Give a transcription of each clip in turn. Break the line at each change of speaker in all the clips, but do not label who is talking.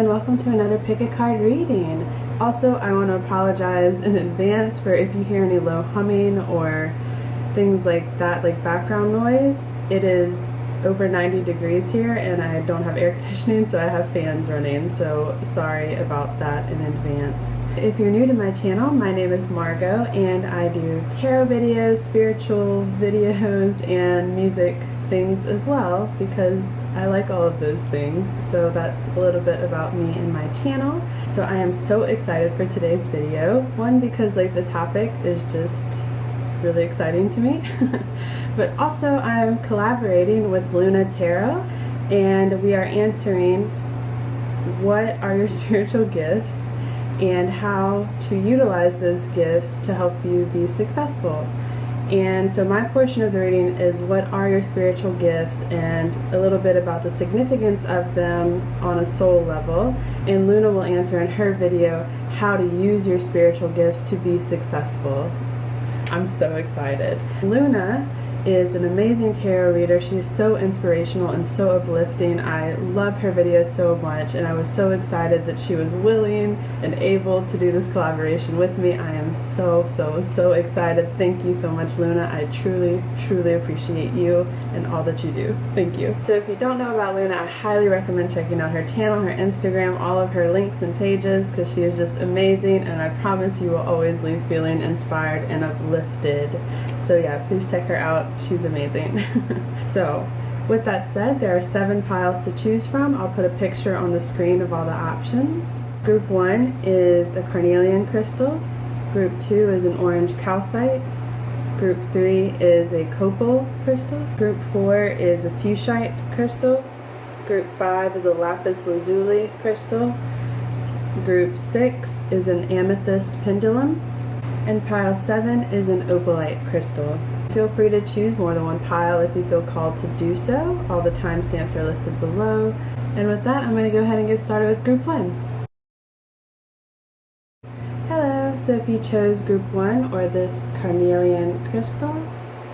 and welcome to another pick a card reading. Also, I want to apologize in advance for if you hear any low humming or things like that, like background noise. It is over 90 degrees here and I don't have air conditioning, so I have fans running, so sorry about that in advance. If you're new to my channel, my name is Margot and I do tarot videos, spiritual videos, and music things as well because I like all of those things. So that's a little bit about me and my channel. So I am so excited for today's video. One, because like the topic is just really exciting to me, but also I'm collaborating with Luna Tarot and we are answering what are your spiritual gifts and how to utilize those gifts to help you be successful. And so my portion of the reading is what are your spiritual gifts and a little bit about the significance of them on a soul level. And Luna will answer in her video how to use your spiritual gifts to be successful. I'm so excited. Luna is an amazing tarot reader. She is so inspirational and so uplifting. I love her videos so much and I was so excited that she was willing and able to do this collaboration with me. I am so excited. Thank you so much, Luna. I truly appreciate you and all that you do. Thank you. So if you don't know about Luna, I highly recommend checking out her channel, her Instagram, all of her links and pages, because she is just amazing and I promise you will always leave feeling inspired and uplifted. So yeah, please check her out. She's amazing. So with that said, there are 7 piles to choose from. I'll put a picture on the screen of all the options. Group 1 is a Carnelian crystal. Group 2 is an orange calcite. Group 3 is a Copal crystal. Group 4 is a Fuschite crystal. Group 5 is a Lapis Lazuli crystal. Group 6 is an Amethyst pendulum. And pile 7 is an Opalite crystal. Feel free to choose more than one pile if you feel called to do so. All the timestamps are listed below. And with that, I'm going to go ahead and get started with Group 1. Hello, so if you chose Group 1 or this Carnelian crystal,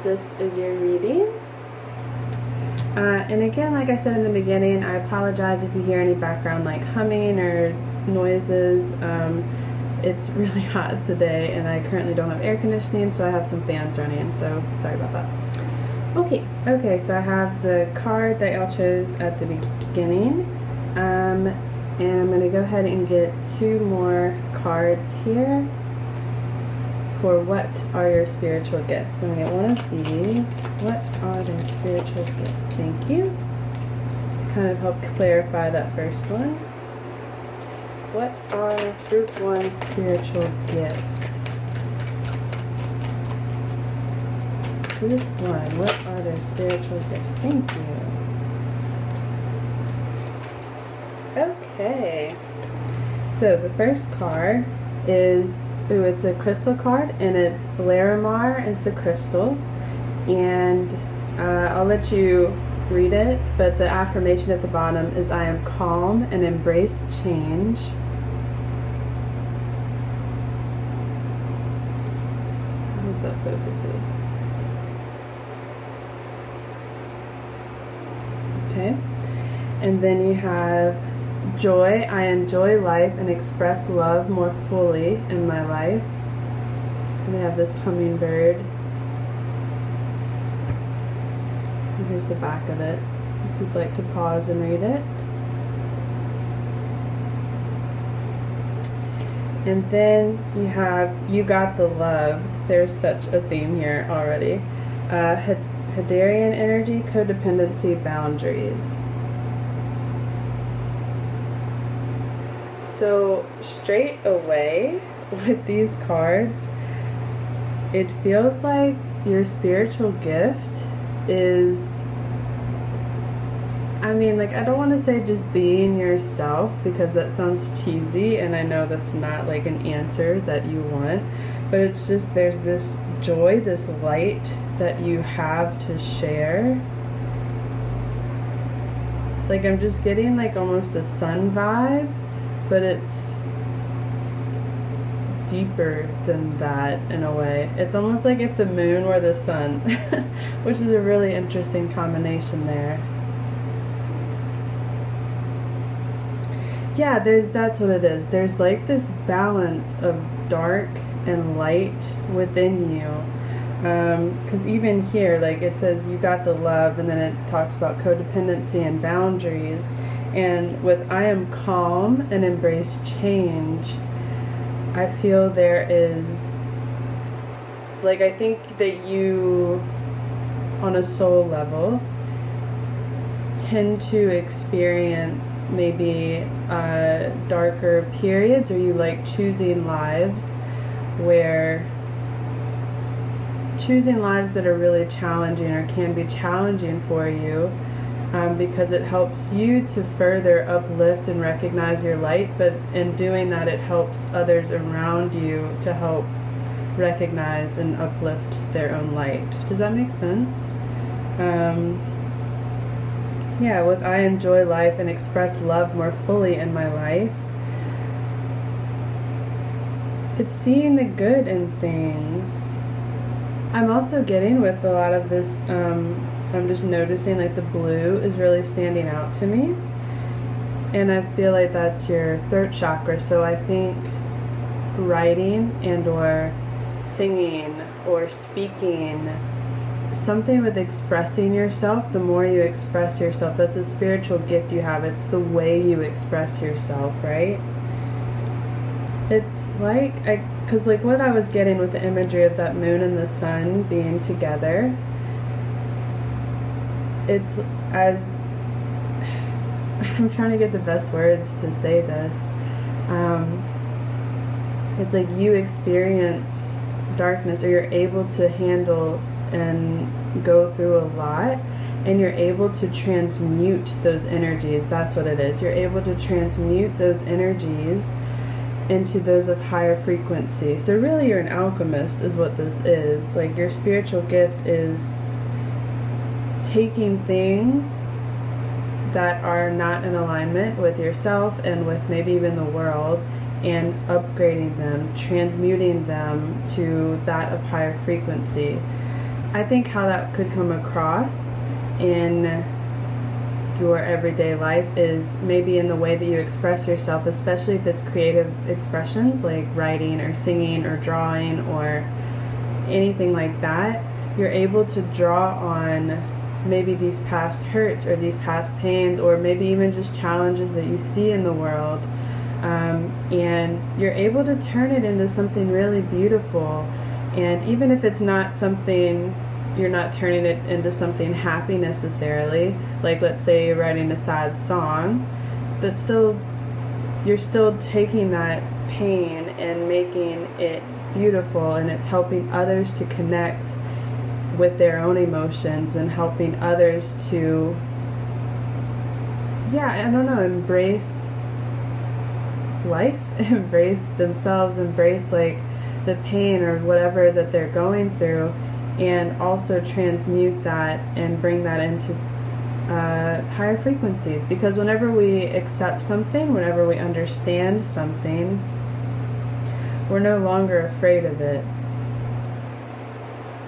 this is your reading. And again, like I said in the beginning, I apologize if you hear any background like humming or noises. It's really hot today and I currently don't have air conditioning, so I have some fans running, so sorry about that. Okay, so I have the card that y'all chose at the beginning, and I'm going to go ahead and get 2 more cards here for what are your spiritual gifts. I'm going to get one of these. What are their spiritual gifts? Thank you. To kind of help clarify that first one. What are Group 1 spiritual gifts? Group 1, what are their spiritual gifts? Thank you. Okay. So the first card is, it's a crystal card, and it's Larimar is the crystal. And I'll let you read it, but the affirmation at the bottom is I am calm and embrace change. I hope that focuses. Okay, and then you have joy. I enjoy life and express love more fully in my life. And we have this hummingbird. Here's the back of it, if you'd like to pause and read it. And then you have, you got the love. There's such a theme here already. Hedarian energy, codependency, boundaries. So straight away with these cards, it feels like your spiritual gift is, I mean, like, I don't want to say just being yourself because that sounds cheesy and I know that's not like an answer that you want, but it's just there's this joy, this light that you have to share. Like, I'm just getting like almost a sun vibe, but it's deeper than that in a way. It's almost like if the moon were the sun, which is a really interesting combination there. Yeah, that's what it is. There's like this balance of dark and light within you. Because even here, like it says you got the love, and then it talks about codependency and boundaries. And with I am calm and embrace change, I feel there is, like, I think that you, on a soul level, tend to experience maybe darker periods, or you like choosing lives that are really challenging or can be challenging for you, because it helps you to further uplift and recognize your light, but in doing that it helps others around you to help recognize and uplift their own light. Does that make sense? Yeah, with I enjoy life and express love more fully in my life, it's seeing the good in things. I'm also getting with a lot of this, I'm just noticing like the blue is really standing out to me. And I feel like that's your throat chakra. So I think writing and or singing or speaking, something with expressing yourself, the more you express yourself, that's a spiritual gift you have. It's the way you express yourself, right? It's like, because like what I was getting with the imagery of that moon and the sun being together, it's as, I'm trying to get the best words to say this, it's like you experience darkness, or you're able to handle and go through a lot, and you're able to transmute those energies. That's what it is. You're able to transmute those energies into those of higher frequency. So really you're an alchemist is what this is. Like your spiritual gift is taking things that are not in alignment with yourself and with maybe even the world, and upgrading them, transmuting them to that of higher frequency. I think how that could come across in your everyday life is maybe in the way that you express yourself, especially if it's creative expressions like writing or singing or drawing or anything like that. You're able to draw on maybe these past hurts or these past pains, or maybe even just challenges that you see in the world, and you're able to turn it into something really beautiful. And even if it's not something, you're not turning it into something happy necessarily, like let's say you're writing a sad song, that's still, you're still taking that pain and making it beautiful, and it's helping others to connect with their own emotions and helping others to, yeah, I don't know, embrace life, embrace themselves, embrace like the pain or whatever that they're going through, and also transmute that and bring that into higher frequencies. Because whenever we accept something, whenever we understand something, we're no longer afraid of it.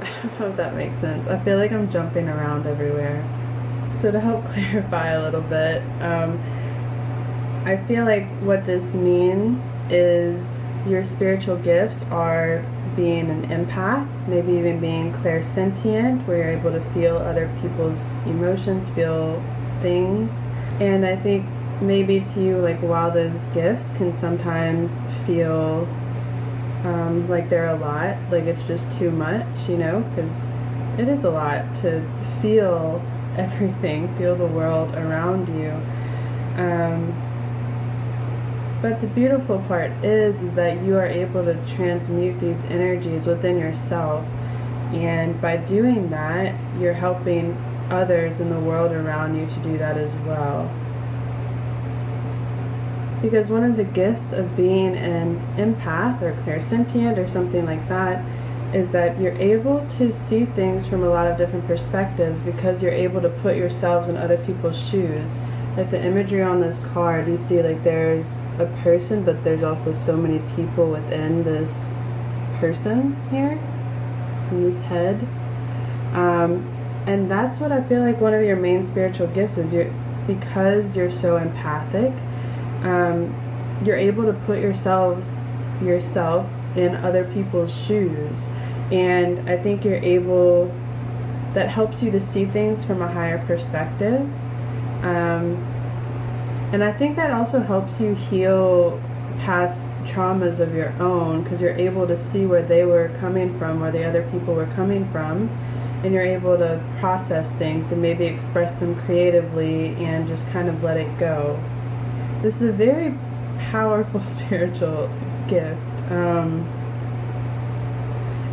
I don't know if that makes sense. I feel like I'm jumping around everywhere. So to help clarify a little bit, I feel like what this means is your spiritual gifts are being an empath, maybe even being clairsentient, where you're able to feel other people's emotions, feel things. And I think maybe to you, like, while those gifts can sometimes feel like they're a lot, like it's just too much, you know, because it is a lot to feel everything, feel the world around you. But the beautiful part is that you are able to transmute these energies within yourself, and by doing that, you're helping others in the world around you to do that as well. Because one of the gifts of being an empath or clairsentient or something like that is that you're able to see things from a lot of different perspectives, because you're able to put yourselves in other people's shoes. Like the imagery on this card, you see like there's a person, but there's also so many people within this person here, in this head. And that's what I feel like one of your main spiritual gifts is. Because you're so empathic, you're able to put yourself in other people's shoes, and I think you're able, that helps you to see things from a higher perspective, and I think that also helps you heal past traumas of your own, because you're able to see where they were coming from, where the other people were coming from, and you're able to process things and maybe express them creatively and just kind of let it go. This is a very powerful spiritual gift.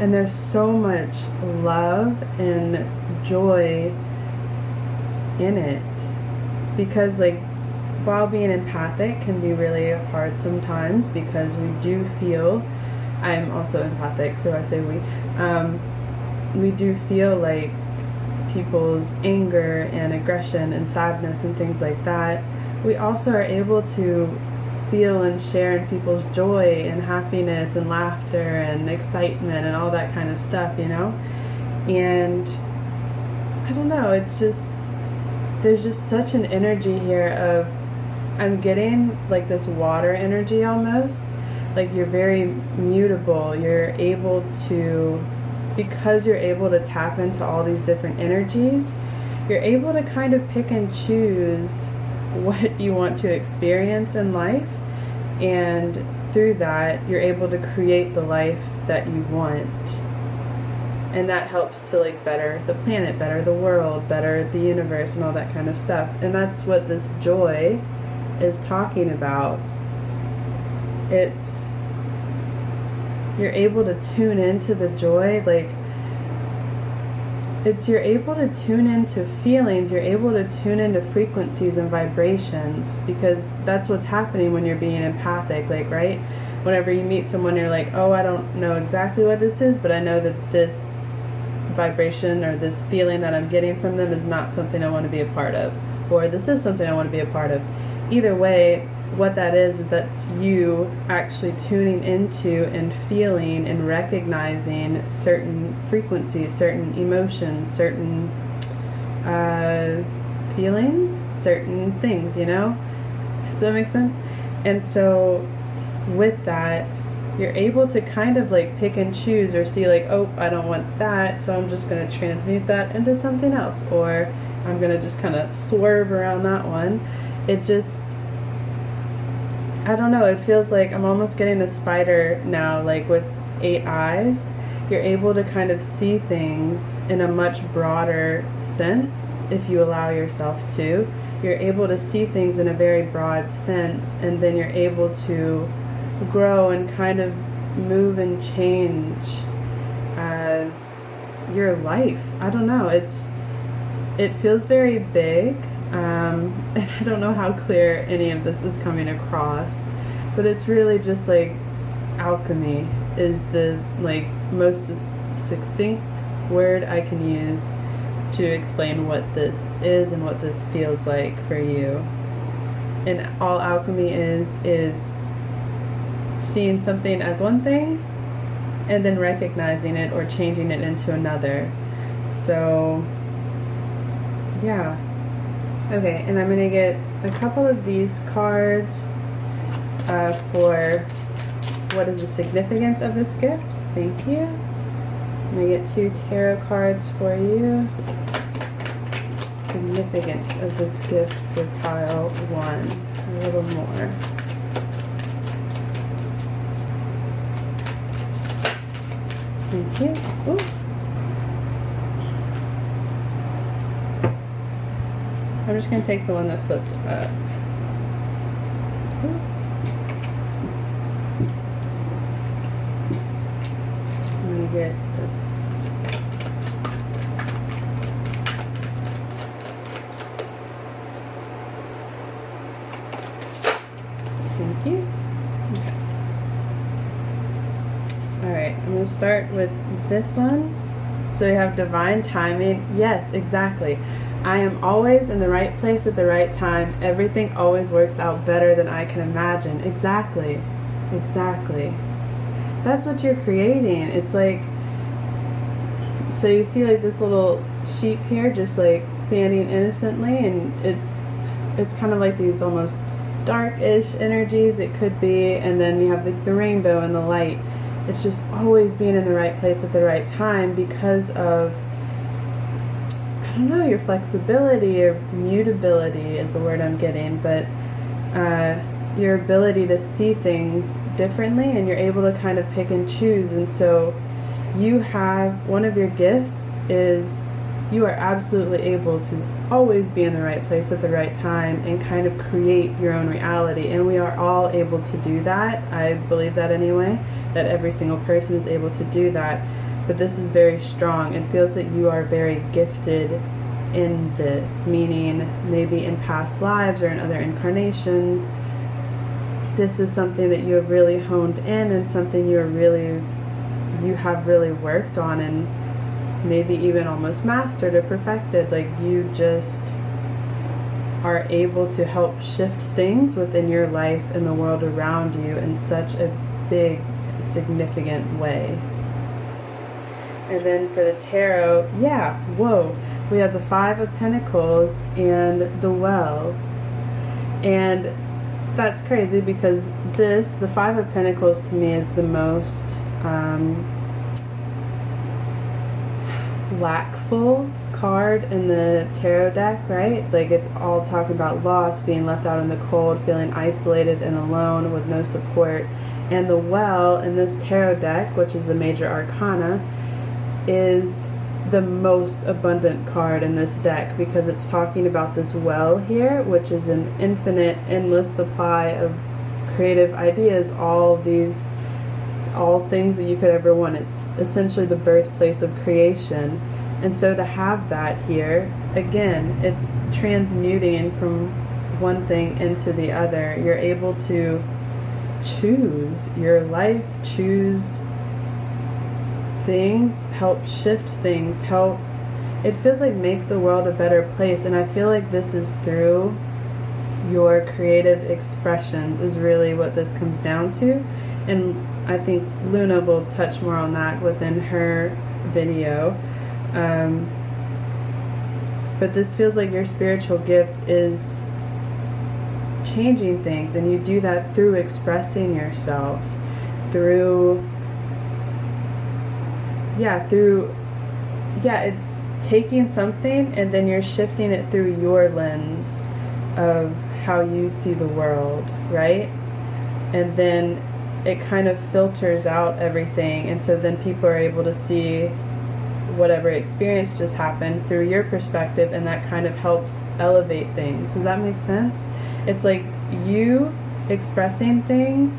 And there's so much love and joy in it. Because, like, while being empathic can be really hard sometimes, because we do feel, I'm also empathic, so I say we do feel like people's anger and aggression and sadness and things like that. We also are able to feel and share in people's joy and happiness and laughter and excitement and all that kind of stuff, you know? And I don't know, it's just, there's just such an energy here of, I'm getting like this water energy almost. Like, you're very mutable. You're able to, because you're able to tap into all these different energies, you're able to kind of pick and choose what you want to experience in life, and through that you're able to create the life that you want, and that helps to like better the planet, better the world, better the universe, and all that kind of stuff. And that's what this joy is talking about. It's, you're able to tune into the joy, like, it's, you're able to tune into feelings, you're able to tune into frequencies and vibrations, because that's what's happening when you're being empathic, like, right? Whenever you meet someone, you're like, oh, I don't know exactly what this is, but I know that this vibration or this feeling that I'm getting from them is not something I want to be a part of, or this is something I want to be a part of. Either way, what that is that's you actually tuning into and feeling and recognizing certain frequencies, certain emotions, certain feelings, certain things, you know? Does that make sense? And so with that, you're able to kind of like pick and choose, or see like, oh, I don't want that, so I'm just going to transmute that into something else, or I'm going to just kind of swerve around that one. It just, I don't know, it feels like I'm almost getting a spider now, like with 8 eyes. You're able to kind of see things in a much broader sense if you allow yourself to. You're able to see things in a very broad sense, and then you're able to grow and kind of move and change your life. I don't know, it feels very big. And I don't know how clear any of this is coming across, but it's really just like alchemy is the like most succinct word I can use to explain what this is and what this feels like for you. And all alchemy is seeing something as one thing and then recognizing it or changing it into another. So yeah. Okay, and I'm going to get a couple of these cards for what is the significance of this gift. Thank you. I'm going to get 2 tarot cards for you. Significance of this gift for pile 1. A little more. Thank you. Ooh. I'm just going to take the one that flipped up. I'm going to get this. Thank you. Okay. Alright, I'm going to start with this one. So we have divine timing. Yes, exactly. I am always in the right place at the right time. Everything always works out better than I can imagine. Exactly. Exactly. That's what you're creating. It's like, so you see like this little sheep here just like standing innocently, and it's kind of like these almost dark-ish energies, it could be, and then you have the rainbow and the light. It's just always being in the right place at the right time because of, I don't know, your flexibility or mutability is the word I'm getting, but your ability to see things differently, and you're able to kind of pick and choose. And so you have, one of your gifts is you are absolutely able to always be in the right place at the right time and kind of create your own reality. And we are all able to do that. I believe that anyway, that every single person is able to do that. But this is very strong. It feels that you are very gifted in this, meaning maybe in past lives or in other incarnations, this is something that you have really honed in and something you have really worked on and maybe even almost mastered or perfected. Like, you just are able to help shift things within your life and the world around you in such a big, significant way. And then for the tarot, yeah, whoa, we have the Five of Pentacles and the Well. And that's crazy because the Five of Pentacles to me is the most lackful card in the tarot deck, right? Like, it's all talking about loss, being left out in the cold, feeling isolated and alone with no support. And the Well in this tarot deck, which is a major arcana, is the most abundant card in this deck because it's talking about this well here, which is an infinite, endless supply of creative ideas, all things that you could ever want. It's essentially the birthplace of creation. And so to have that here, again, it's transmuting from one thing into the other. You're able to choose your life, choose things, help shift things, help, it feels like make the world a better place. And I feel like this is through your creative expressions is really what this comes down to. And I think Luna will touch more on that within her video. But this feels like your spiritual gift is changing things, and you do that through expressing yourself, it's taking something and then you're shifting it through your lens of how you see the world, right? And then it kind of filters out everything, and so then people are able to see whatever experience just happened through your perspective, and that kind of helps elevate things. Does that make sense? It's like you expressing things,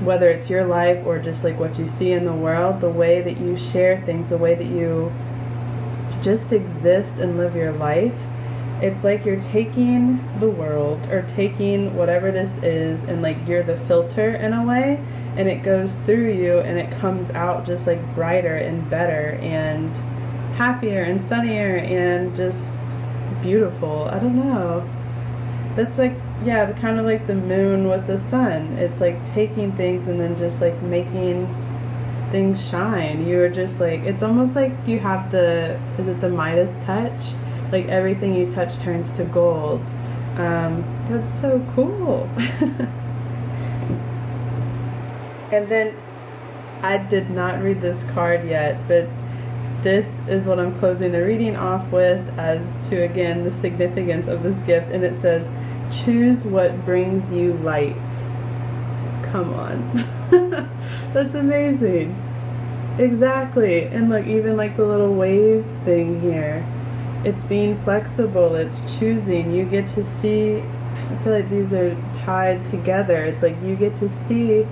whether it's your life or just like what you see in the world, the way that you share things, the way that you just exist and live your life. It's like you're taking the world or taking whatever this is, and like you're the filter in a way, and it goes through you and it comes out just like brighter and better and happier and sunnier and just beautiful. I don't know. That's like, yeah, kind of like the moon with the sun. It's like taking things and then just like making things shine. You're just like, it's almost like you have is it the Midas touch? Like everything you touch turns to gold. That's so cool. And then I did not read this card yet, but this is what I'm closing the reading off with as to, again, the significance of this gift. And it says, choose what brings you light. Come on. That's amazing. Exactly. And look, even like the little wave thing here. It's being flexible. It's choosing. You get to see, I feel like these are tied together. It's like you get to see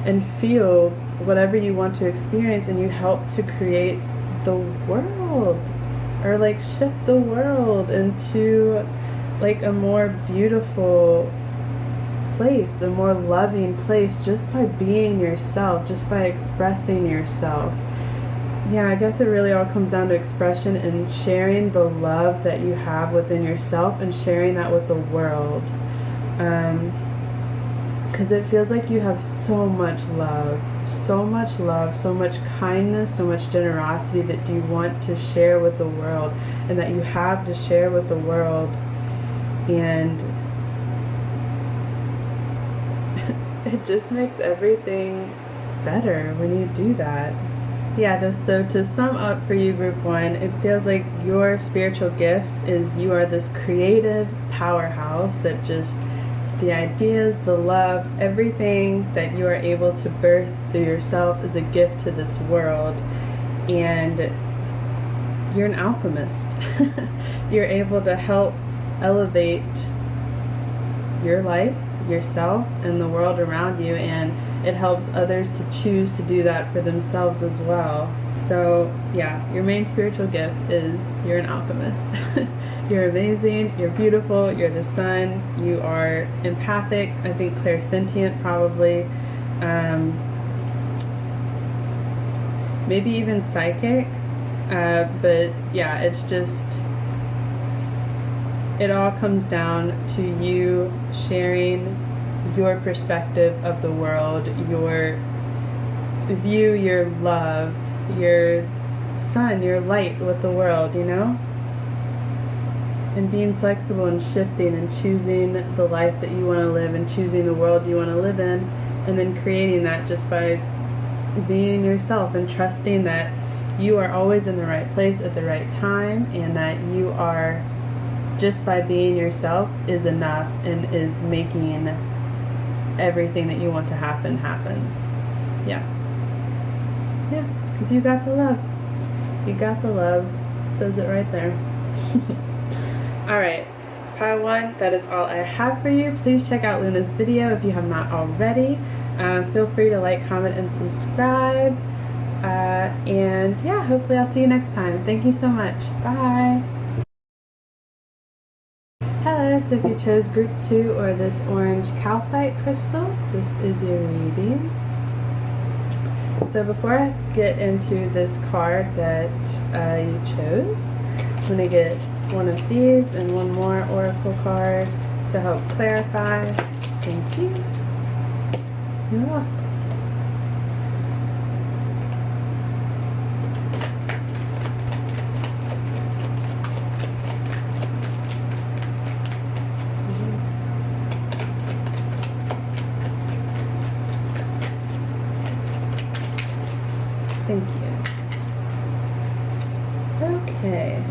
and feel whatever you want to experience, and you help to create the world, or like shift the world into like a more beautiful place, a more loving place, just by being yourself, just by expressing yourself. Yeah, I guess it really all comes down to expression and sharing the love that you have within yourself and sharing that with the world. Because it feels like you have so much love, so much kindness, so much generosity that you want to share with the world, and that you have to share with the world. And it just makes everything better when you do that. Yeah, just so to sum up for you, group 1, it feels like your spiritual gift is you are this creative powerhouse that just, the ideas, the love, everything that you are able to birth through yourself is a gift to this world. And you're an alchemist. You're able to help elevate your life, yourself, and the world around you, and it helps others to choose to do that for themselves as well. So yeah, your main spiritual gift is you're an alchemist. You're amazing, you're beautiful, you're the sun, you are empathic, I think clairsentient probably, maybe even psychic, but yeah, it's just, it all comes down to you sharing your perspective of the world, your view, your love, your sun, your light with the world, you know? And being flexible and shifting and choosing the life that you want to live and choosing the world you want to live in, and then creating that just by being yourself and trusting that you are always in the right place at the right time, and that you are, just by being yourself is enough and is making everything that you want to happen. Yeah, because you got the love. You got the love. It says it right there. Alright, pile 1, that is all I have for you. Please check out Luna's video if you have not already. Feel free to like, comment, and subscribe. And yeah, hopefully I'll see you next time. Thank you so much. Bye. Hello, so if you chose group 2 or this orange calcite crystal, this is your reading. So before I get into this card that you chose, I'm going to get one of these and one more oracle card to help clarify. Thank you. You're welcome. Thank you. Okay.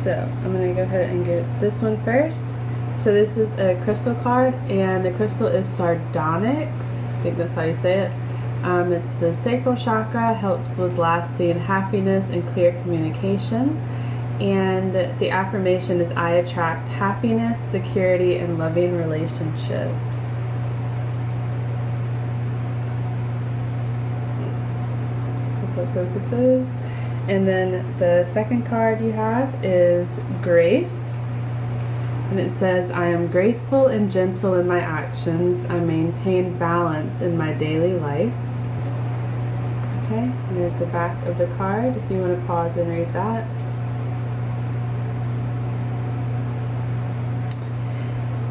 So I'm going to go ahead and get this one first. So this is a crystal card, and the crystal is sardonyx. I think that's how you say it. It's the sacral chakra, helps with lasting happiness and clear communication. And the affirmation is, I attract happiness, security, and loving relationships. Hope it focuses. And then the second card you have is Grace. And it says, I am graceful and gentle in my actions. I maintain balance in my daily life. Okay, and there's the back of the card if you want to pause and read that.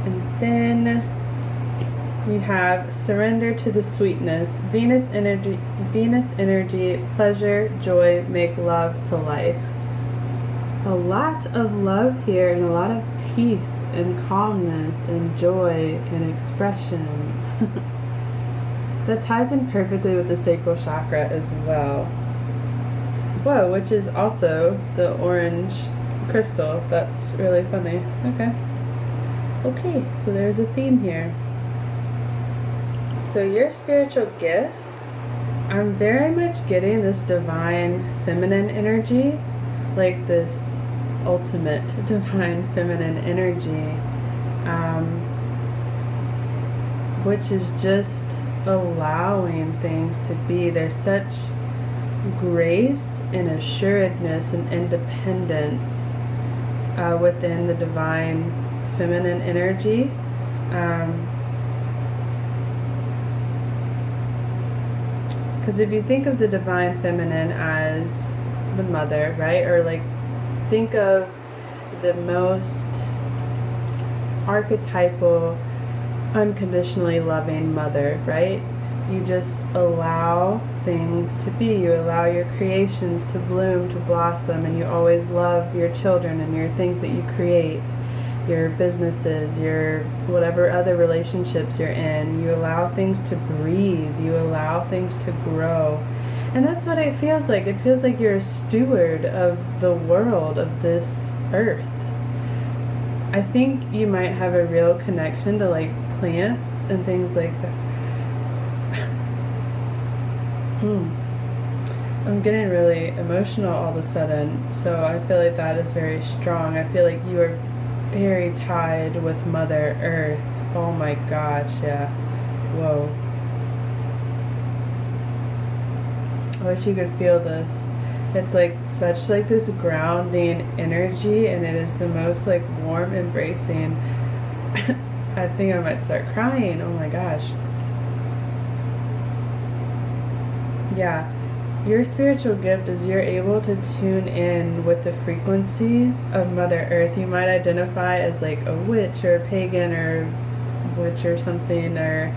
And then you have surrender to the sweetness, Venus energy, pleasure, joy, make love to life. A lot of love here and a lot of peace and calmness and joy and expression. That ties in perfectly with the sacral chakra as well. Whoa, which is also the orange crystal. That's really funny. Okay, so there's a theme here. So your spiritual gifts, I'm very much getting this divine feminine energy, like this ultimate divine feminine energy, which is just allowing things to be. There's such grace and assuredness and independence within the divine feminine energy. Because if you think of the divine feminine as the mother, right? Or like, think of the most archetypal, unconditionally loving mother, right? You just allow things to be. You allow your creations to bloom, to blossom, and you always love your children and your things that you create. your businesses, your whatever other relationships you're in. You allow things to breathe. You allow things to grow. And that's what it feels like. It feels like you're a steward of the world, of this earth. I think you might have a real connection to like plants and things like that. I'm getting really emotional all of a sudden, so I feel like that is very strong. I feel like you are very tied with Mother Earth. Oh my gosh, yeah. Whoa. I wish you could feel this. It's like such like this grounding energy, and it is the most like warm, embracing. I think I might start crying. Oh my gosh. Yeah. Your spiritual gift is you're able to tune in with the frequencies of Mother Earth. You might identify as like a witch or a pagan or witch or something, or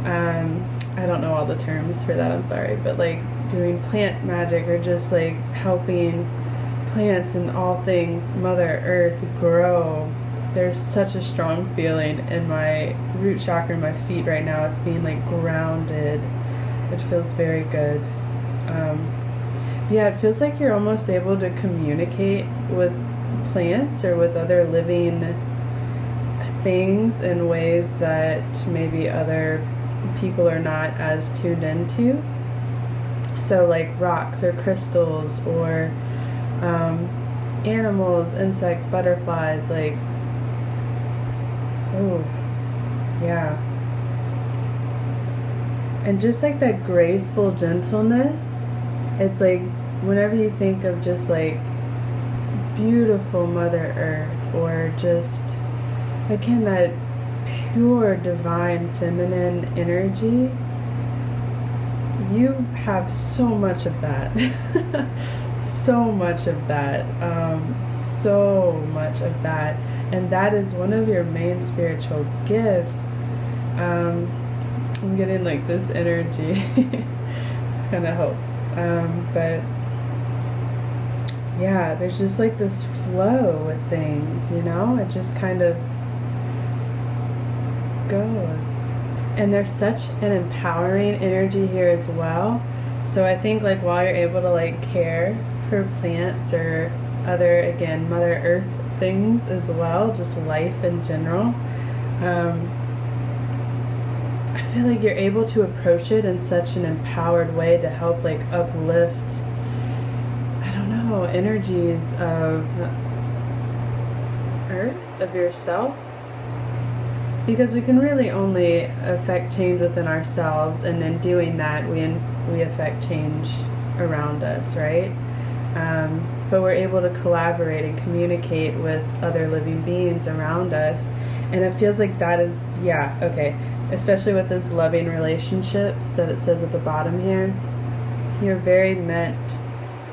I don't know all the terms for that, I'm sorry, but like doing plant magic or just like helping plants and all things Mother Earth grow. There's such a strong feeling in my root chakra, in my feet right now. It's being like grounded. It feels very good. Yeah, it feels like you're almost able to communicate with plants or with other living things in ways that maybe other people are not as tuned into. So like rocks or crystals or animals, insects, butterflies, like, oh, yeah. And just like that graceful gentleness, it's like whenever you think of just like beautiful Mother Earth, or just, again, that pure divine feminine energy, you have so much of that. So much of that. So much of that. And that is one of your main spiritual gifts. I'm getting like this energy. This kind of helps. But yeah, there's just like this flow with things, you know? It just kind of goes. And there's such an empowering energy here as well. So I think like while you're able to like care for plants or other, again, Mother Earth things as well, just life in general, I feel like you're able to approach it in such an empowered way to help like uplift, I don't know, energies of Earth, of yourself. Because we can really only affect change within ourselves, and in doing that we affect change around us, right? But we're able to collaborate and communicate with other living beings around us, and it feels like that is, yeah, okay, especially with this loving relationships that it says at the bottom here, you're very meant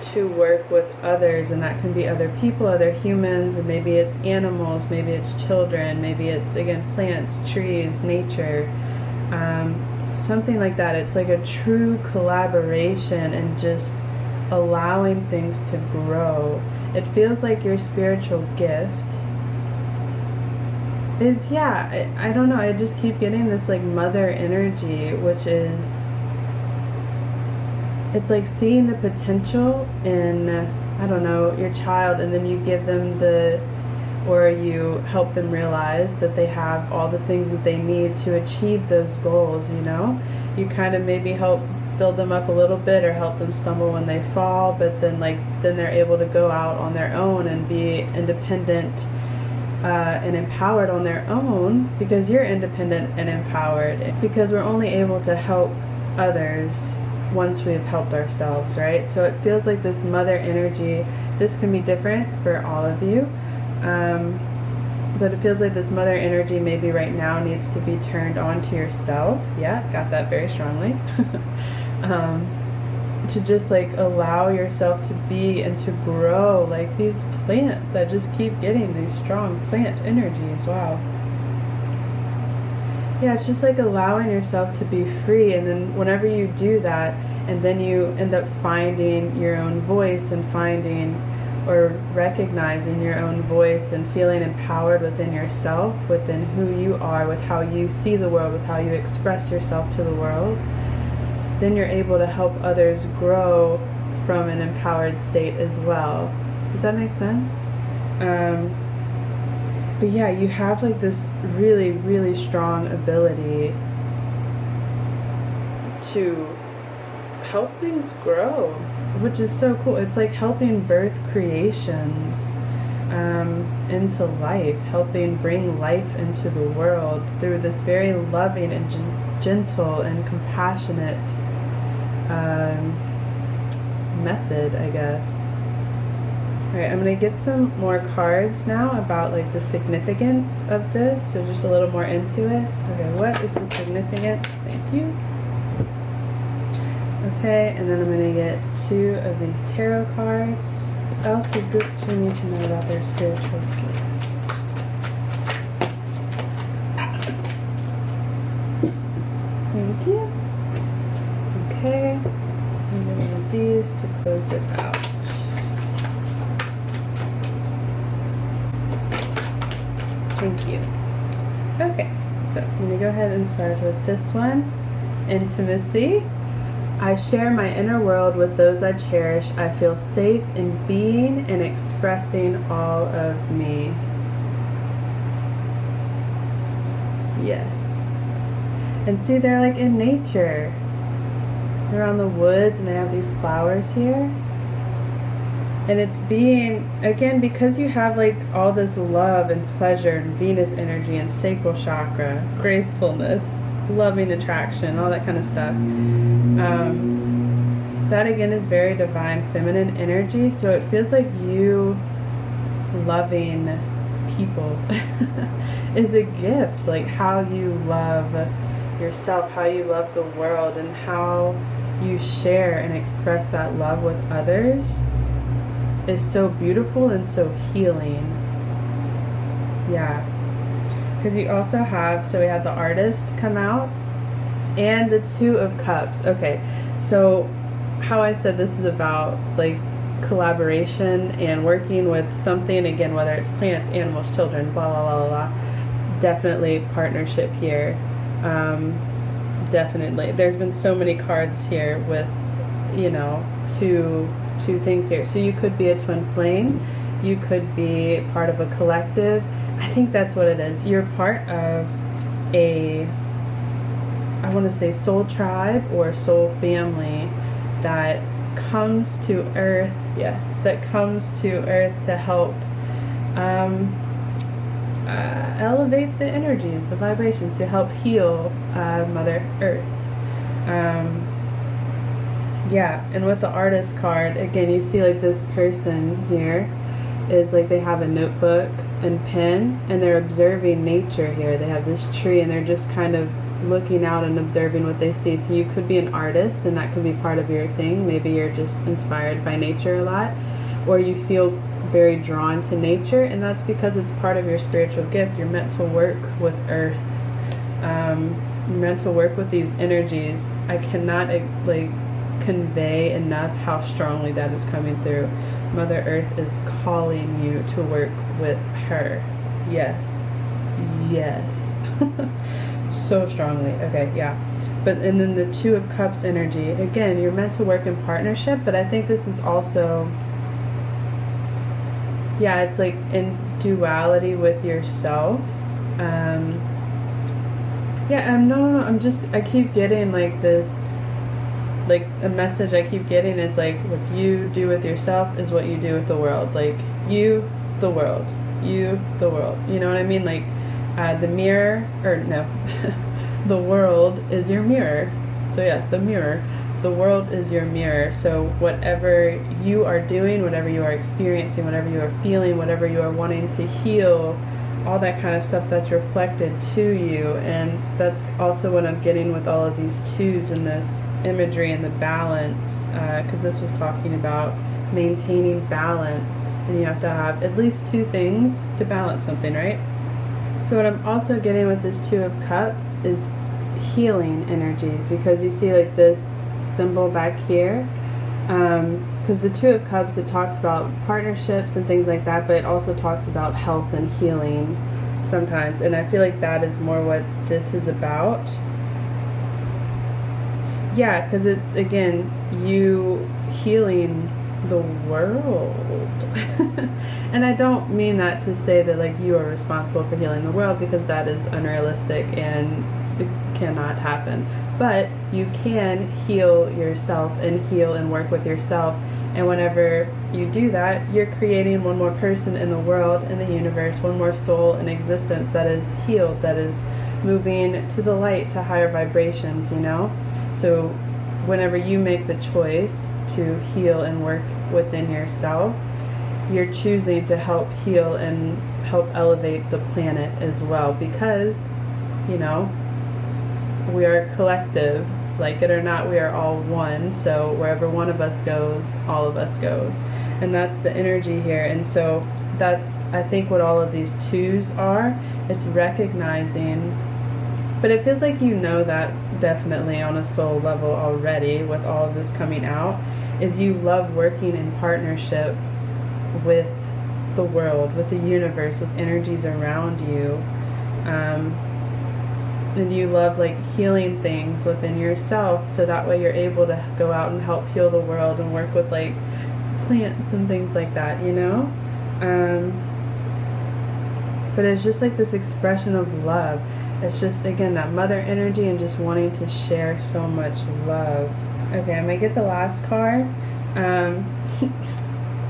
to work with others, and that can be other people, other humans, or maybe it's animals, maybe it's children, maybe it's, again, plants, trees, nature, something like that. It's like a true collaboration and just allowing things to grow. It feels like your spiritual gift is, yeah, I don't know, I just keep getting this like mother energy, which is, it's like seeing the potential in, I don't know, your child, and then you give them or you help them realize that they have all the things that they need to achieve those goals, you know? You kind of maybe help build them up a little bit or help them stumble when they fall, but then they're able to go out on their own and be independent and empowered on their own, because you're independent and empowered, because we're only able to help others once we've helped ourselves, right? So it feels like this mother energy, this can be different for all of you, but it feels like this mother energy maybe right now needs to be turned on to yourself. Yeah, got that very strongly. To just like allow yourself to be and to grow like these plants. I just keep getting these strong plant energies. Wow. Yeah, it's just like allowing yourself to be free, and then whenever you do that, and then you end up finding your own voice and finding or recognizing your own voice and feeling empowered within yourself, within who you are, with how you see the world, with how you express yourself to the world, then you're able to help others grow from an empowered state as well. Does that make sense? But yeah, you have like this really, really strong ability to help things grow, which is so cool. It's like helping birth creations into life, helping bring life into the world through this very loving and gentle and compassionate method, I guess. Alright, I'm going to get some more cards now about like the significance of this, so just a little more into it. Okay, what is the significance? Thank you. Okay, and then I'm going to get 2 of these tarot cards. What else do groups we need to know about their spiritual gift? Thank you. Okay, I'm going to need these to close it out. Thank you. Okay, so I'm going to go ahead and start with this one. Intimacy. I share my inner world with those I cherish. I feel safe in being and expressing all of me. Yes. And see, they're like in nature. They're on the woods and they have these flowers here. And it's being, again, because you have like all this love and pleasure and Venus energy and sacral chakra, gracefulness, loving attraction, all that kind of stuff. That again is very divine feminine energy, so it feels like you loving people is a gift. Like how you love yourself, how you love the world, and how you share and express that love with others is so beautiful and so healing. Yeah. Because you also have, so we had the Artist come out and the 2 of Cups. Okay, so how I said this is about like collaboration and working with something, again, whether it's plants, animals, children, blah, blah, blah, blah, blah. Definitely partnership here. Definitely. There's been so many cards here with, you know, two things here. So you could be a twin flame. You could be part of a collective. I think that's what it is. You're part of a, I want to say soul tribe or soul family that comes to Earth, yes, that comes to Earth to help elevate the energies, the vibrations, to help heal Mother Earth. Yeah, and with the Artist card, again, you see like this person here is like they have a notebook and pen and they're observing nature here. They have this tree and they're just kind of looking out and observing what they see. So you could be an artist and that could be part of your thing. Maybe you're just inspired by nature a lot, or you feel very drawn to nature, and that's because it's part of your spiritual gift. You're meant to work with Earth. You're meant to work with these energies. I cannot like convey enough how strongly that is coming through. Mother Earth is calling you to work with her. Yes. Yes. So strongly. Okay, yeah. But and then the 2 of Cups energy. Again, you're meant to work in partnership, but I think this is also, yeah, it's like in duality with yourself. Yeah, no, I'm just, I keep getting like this, like a message I keep getting is like what you do with yourself is what you do with the world. Like you, the world. You, the world. You know what I mean? Like the mirror, or no, the world is your mirror. So yeah, the mirror. The world is your mirror. So whatever you are doing, whatever you are experiencing, whatever you are feeling, whatever you are wanting to heal, all that kind of stuff, that's reflected to you. And that's also what I'm getting with all of these 2s in this imagery and the balance, because this was talking about maintaining balance, and you have to have at least 2 things to balance something, right? So what I'm also getting with this 2 of Cups is healing energies, because you see like this symbol back here, because the Two of Cups, it talks about partnerships and things like that, but it also talks about health and healing sometimes, and I feel like that is more what this is about. Yeah, because it's, again, you healing the world. And I don't mean that to say that like you are responsible for healing the world, because that is unrealistic and it cannot happen. But you can heal yourself and heal and work with yourself. And whenever you do that, you're creating one more person in the world, in the universe, one more soul in existence that is healed, that is moving to the light, to higher vibrations, you know? So whenever you make the choice to heal and work within yourself, you're choosing to help heal and help elevate the planet as well, because, you know, we are a collective. Like it or not, we are all one. So wherever one of us goes, all of us goes. And that's the energy here. And so that's, I think, what all of these twos are. It's recognizing, but it feels like you know that definitely on a soul level already with all of this coming out, is you love working in partnership with the world, with the universe, with energies around you. And you love like healing things within yourself, so that way you're able to go out and help heal the world and work with like plants and things like that, you know? But it's just like this expression of love. It's just, again, that mother energy and just wanting to share so much love. Okay, I'm gonna get the last card.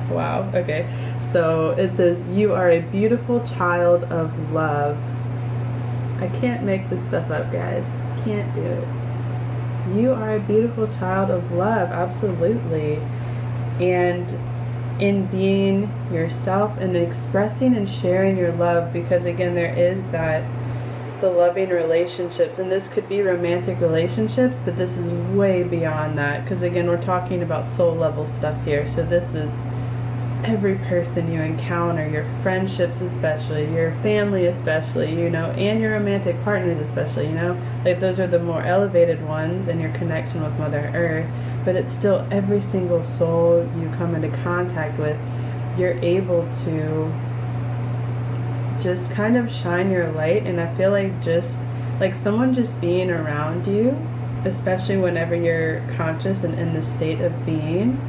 Wow, okay. So it says, you are a beautiful child of love. I can't make this stuff up, guys. Can't do it. You are a beautiful child of love, absolutely. And in being yourself and expressing and sharing your love, because again, there is that, the loving relationships, and this could be romantic relationships, but this is way beyond that, because again, we're talking about soul level stuff here. So this is every person you encounter, your friendships especially, your family especially, you know, and your romantic partners especially, you know, like those are the more elevated ones, and your connection with Mother Earth. But it's still every single soul you come into contact with, you're able to just kind of shine your light. And I feel like just like someone just being around you, especially whenever you're conscious and in the state of being,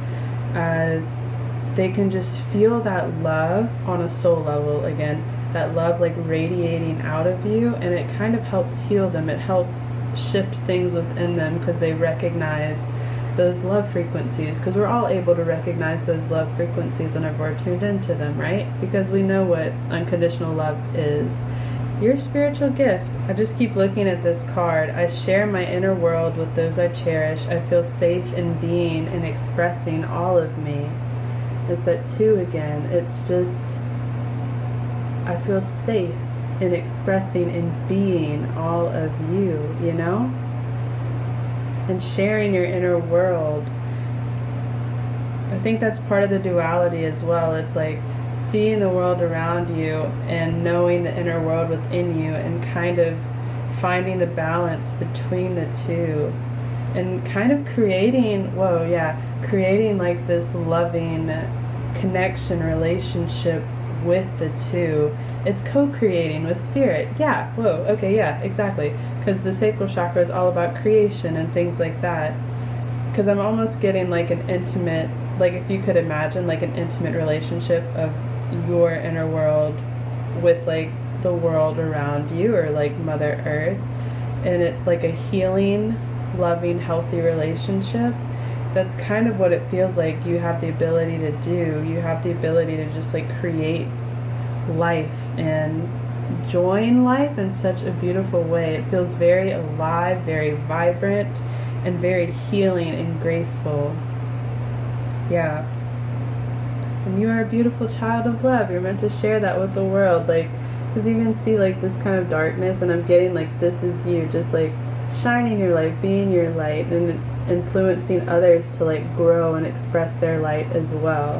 they can just feel that love on a soul level, again, that love like radiating out of you, and it kind of helps heal them. It helps shift things within them, because they recognize those love frequencies, because we're all able to recognize those love frequencies whenever we're tuned into them, right? Because we know what unconditional love is. Your spiritual gift. I just keep looking at this card. I share my inner world with those I cherish. I feel safe in being and expressing all of me. It's that two again. It's just, I feel safe in expressing and being all of you, you know? And sharing your inner world. I think that's part of the duality as well. It's like seeing the world around you and knowing the inner world within you, and kind of finding the balance between the two, and kind of creating, creating like this loving connection relationship with the two. It's co-creating with spirit. Yeah, whoa, okay, yeah, exactly. Because the sacral chakra is all about creation and things like that. Because I'm almost getting like an intimate, like if you could imagine like an intimate relationship of your inner world with like the world around you, or like Mother Earth, and it like a healing, loving, healthy relationship. That's kind of what it feels like you have the ability to do. You have the ability to just like create life and join life in such a beautiful way. It feels very alive, very vibrant, and very healing and graceful. Yeah. And you are a beautiful child of love. You're meant to share that with the world. Like, because you can see like this kind of darkness, and I'm getting like this is you, just like shining your light, being your light, and it's influencing others to like grow and express their light as well.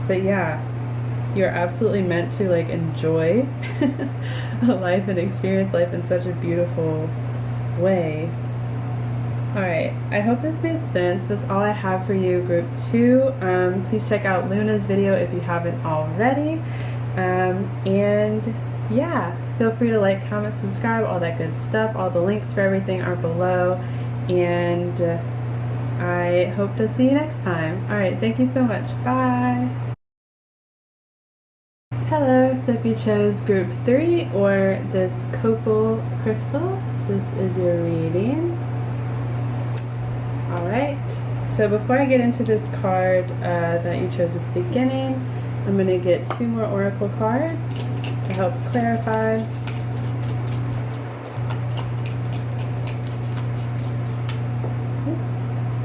But yeah, you're absolutely meant to like enjoy life and experience life in such a beautiful way. Alright, I hope this made sense. That's all I have for you, group 2. Please check out Luna's video if you haven't already. And yeah, feel free to like, comment, subscribe, all that good stuff. All the links for everything are below. And I hope to see you next time. Alright, thank you so much. Bye! Hello, so if you chose group 3 or this Copal crystal, this is your reading. Alright, so before I get into this card that you chose at the beginning, I'm going to get 2 more oracle cards to help clarify.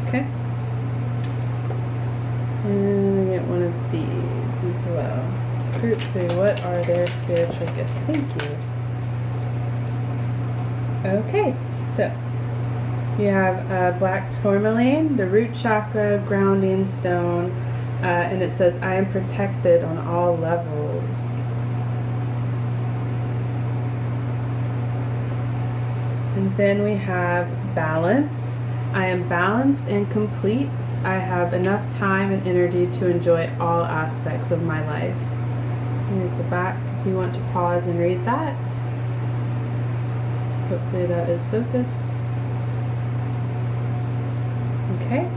Okay. And we get one of these as well. Group 3, what are their spiritual gifts? Thank you. Okay, so you have black tourmaline, the root chakra, grounding stone, and it says, I am protected on all levels. And then we have balance. I am balanced and complete. I have enough time and energy to enjoy all aspects of my life. Here's the back if you want to pause and read that. Hopefully that is focused. Okay,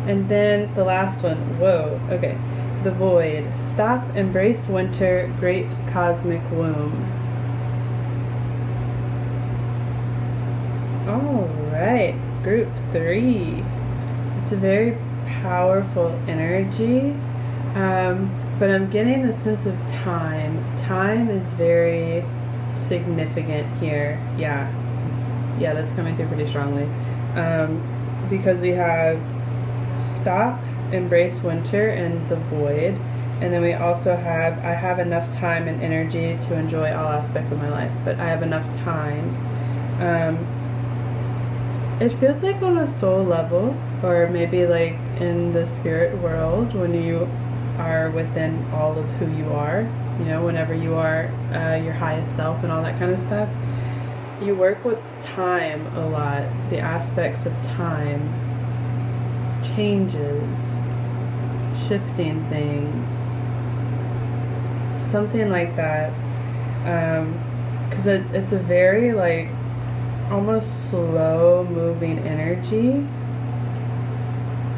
and then the last one, whoa, okay. The void, stop, embrace winter, great cosmic womb. Alright, group 3. It's a very powerful energy, but I'm getting a sense of time. Time is very significant here. Yeah, that's coming through pretty strongly. Because we have stop, embrace winter, and the void, and then we also have I have enough time and energy to enjoy all aspects of my life, but I have enough time. It feels like on a soul level, or maybe like in the spirit world, when you are within all of who you are, you know, whenever you are your highest self and all that kind of stuff. You work with time a lot, the aspects of time, changes, shifting things, something like that, because it's a very like almost slow moving energy,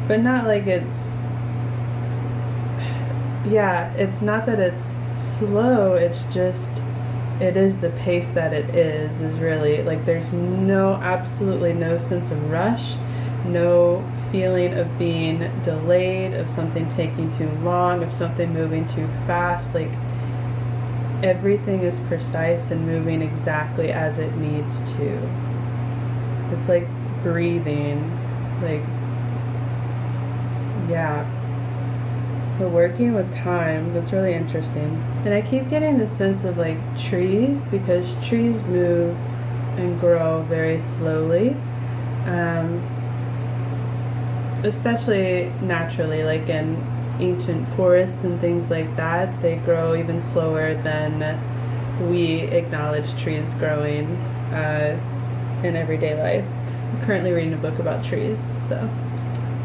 but not like it's, yeah, it's not that it's slow, it's just it is the pace that it is really, like there's absolutely no sense of rush, no feeling of being delayed, of something taking too long, of something moving too fast. Like everything is precise and moving exactly as it needs to. It's like breathing, like, yeah. We're working with time. That's really interesting. And I keep getting the sense of like trees, because trees move and grow very slowly, especially naturally, like in ancient forests and things like that. They grow even slower than we acknowledge trees growing in everyday life. I'm currently reading a book about trees, so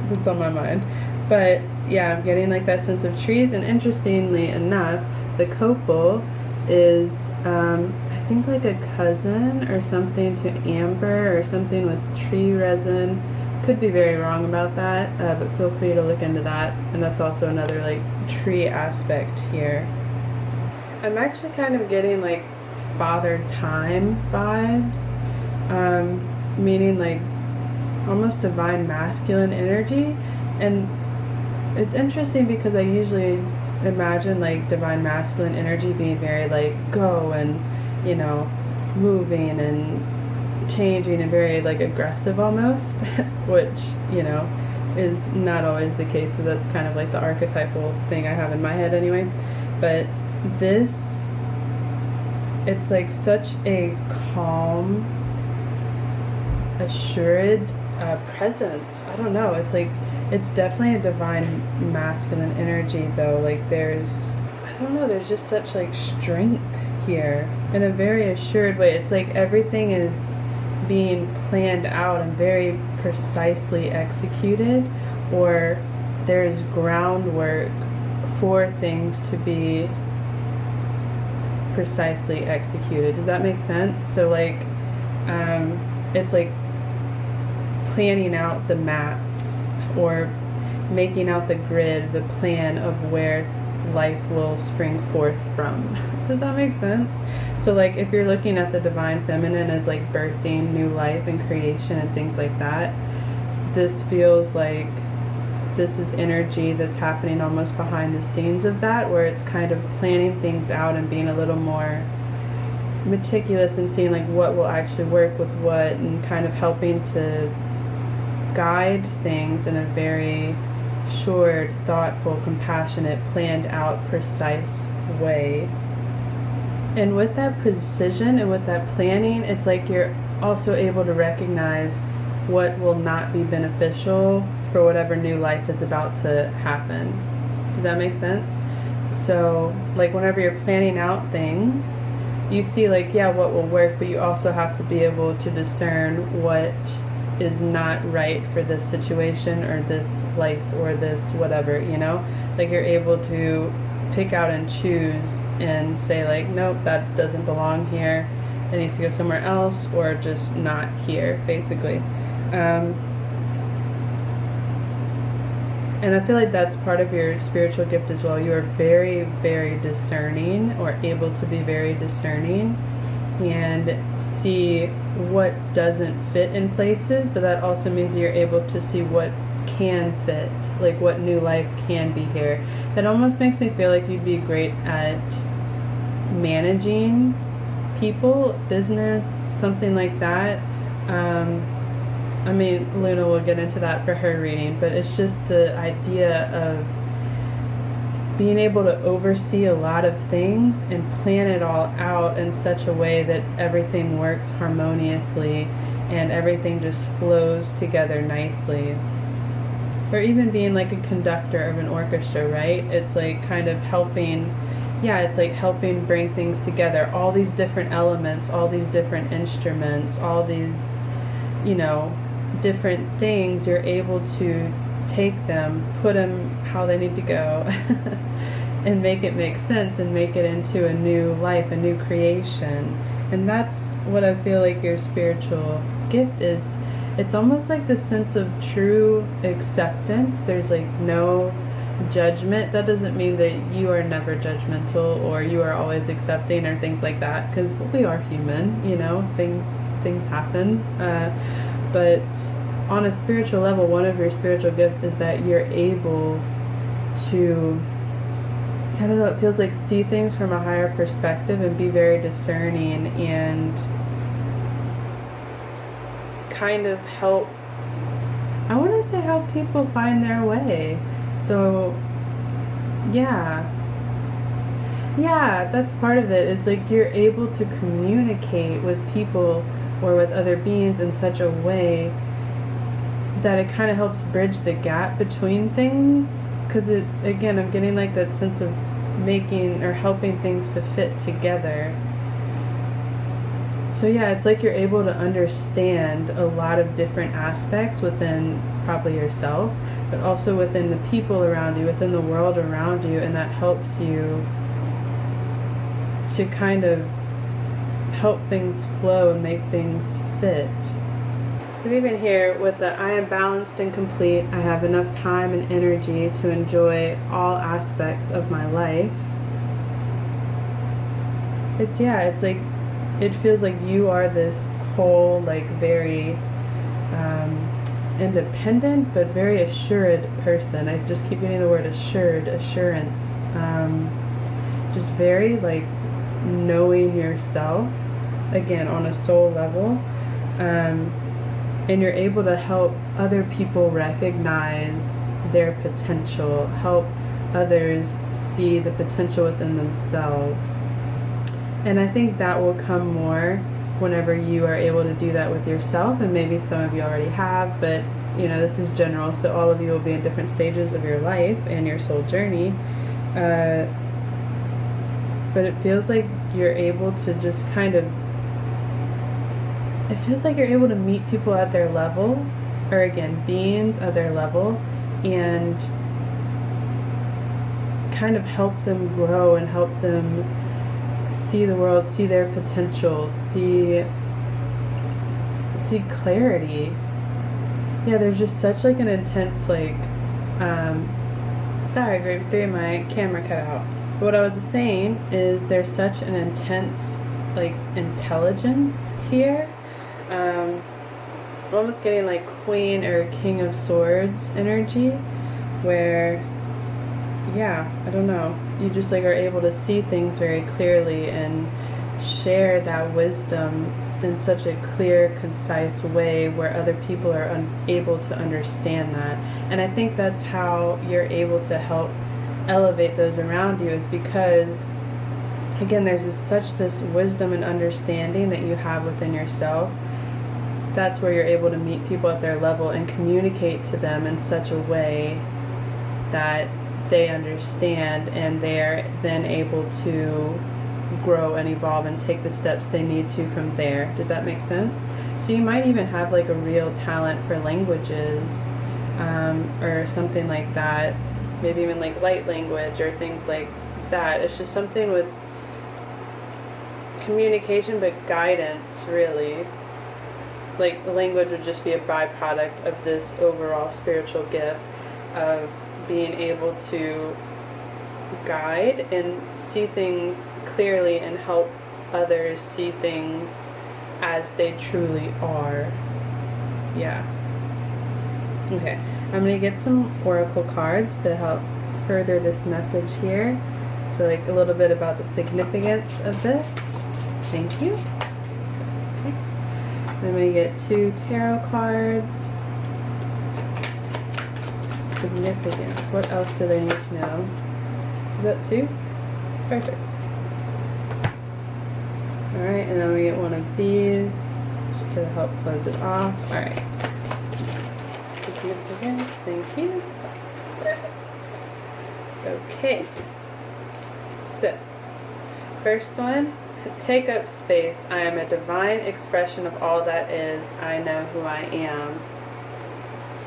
that's on my mind. But yeah, I'm getting like that sense of trees, and interestingly enough, the copal is I think like a cousin or something to amber, or something with tree resin. Could be very wrong about that, but feel free to look into that. And that's also another like tree aspect here. I'm actually kind of getting like Father Time vibes, meaning like almost divine masculine energy. And it's interesting because I usually imagine like divine masculine energy being very like go and, you know, moving and changing and very like aggressive almost, which, you know, is not always the case, but that's kind of like the archetypal thing I have in my head anyway. But this, it's like such a calm, assured presence. I don't know, it's like, it's definitely a divine masculine energy though. Like there's, I don't know, there's just such like strength here in a very assured way. It's like everything is being planned out and very precisely executed, or there's groundwork for things to be precisely executed. Does that make sense? So like it's like planning out the maps or making out the grid, the plan of where life will spring forth from. Does that make sense? So like if you're looking at the divine feminine as like birthing new life and creation and things like that, this feels like this is energy that's happening almost behind the scenes of that, where it's kind of planning things out and being a little more meticulous and seeing like what will actually work with what, and kind of helping to guide things in a very assured, thoughtful, compassionate, planned out, precise way. And with that precision and with that planning, it's like you're also able to recognize what will not be beneficial for whatever new life is about to happen. Does that make sense? So like whenever you're planning out things, you see like, yeah, what will work, but you also have to be able to discern what is not right for this situation or this life or this whatever, you know? Like you're able to pick out and choose and say like, nope, that doesn't belong here, it needs to go somewhere else, or just not here, basically. And I feel like that's part of your spiritual gift as well. You are very, very discerning, or able to be very discerning and see what doesn't fit in places, but that also means you're able to see what can fit, like what new life can be here. That almost makes me feel like you'd be great at managing people, business, something like that. I mean, Luna will get into that for her reading, but it's just the idea of being able to oversee a lot of things and plan it all out in such a way that everything works harmoniously and everything just flows together nicely. Or even being like a conductor of an orchestra, right? It's like kind of helping, yeah, it's like helping bring things together. All these different elements, all these different instruments, all these, you know, different things, you're able to take them, put them how they need to go, and make it make sense and make it into a new life, a new creation. And that's what I feel like your spiritual gift is. It's almost like the sense of true acceptance. There's like no judgment. That doesn't mean that you are never judgmental or you are always accepting or things like that, because we are human, you know, things happen. But on a spiritual level, one of your spiritual gifts is that you're able to, I don't know, it feels like see things from a higher perspective and be very discerning and kind of help, I want to say help people find their way. So yeah, that's part of it. It's like you're able to communicate with people or with other beings in such a way that it kind of helps bridge the gap between things, because it, again, I'm getting like that sense of making or helping things to fit together. So yeah, it's like you're able to understand a lot of different aspects within probably yourself, but also within the people around you, within the world around you, and that helps you to kind of help things flow and make things fit. Even here with the I am balanced and complete, I have enough time and energy to enjoy all aspects of my life. It's, yeah, it's like, it feels like you are this whole, like very independent but very assured person. I just keep getting the word assured, assurance. Just very like knowing yourself, again, on a soul level. And you're able to help other people recognize their potential, help others see the potential within themselves. And I think that will come more whenever you are able to do that with yourself, and maybe some of you already have, but you know, this is general, so all of you will be in different stages of your life and your soul journey. But it feels like you're able to just kind of it feels like you're able to meet people at their level, or again, beings at their level, and kind of help them grow and help them see the world, see their potential, see clarity. Yeah, there's just such like an intense like sorry, group 3, my camera cut out. But what I was saying is there's such an intense like intelligence here. I'm almost getting like Queen or King of Swords energy, where yeah, I don't know, you just like are able to see things very clearly and share that wisdom in such a clear, concise way where other people are unable to understand that. And I think that's how you're able to help elevate those around you, is because again, there's such this wisdom and understanding that you have within yourself. That's where you're able to meet people at their level and communicate to them in such a way that they understand, and they're then able to grow and evolve and take the steps they need to from there. Does that make sense? So you might even have like a real talent for languages, or something like that, maybe even like light language or things like that. It's just something with communication but guidance, really. Like language would just be a byproduct of this overall spiritual gift of being able to guide and see things clearly and help others see things as they truly are. Yeah. Okay, I'm going to get some oracle cards to help further this message here. So like a little bit about the significance of this. Thank you. Okay. I'm going to get 2 tarot cards. Significance. What else do they need to know? Is that 2? Perfect. Alright, and then we get one of these just to help close it off. Alright. Significance. Thank you. Okay. So, first one, take up space. I am a divine expression of all that is. I know who I am.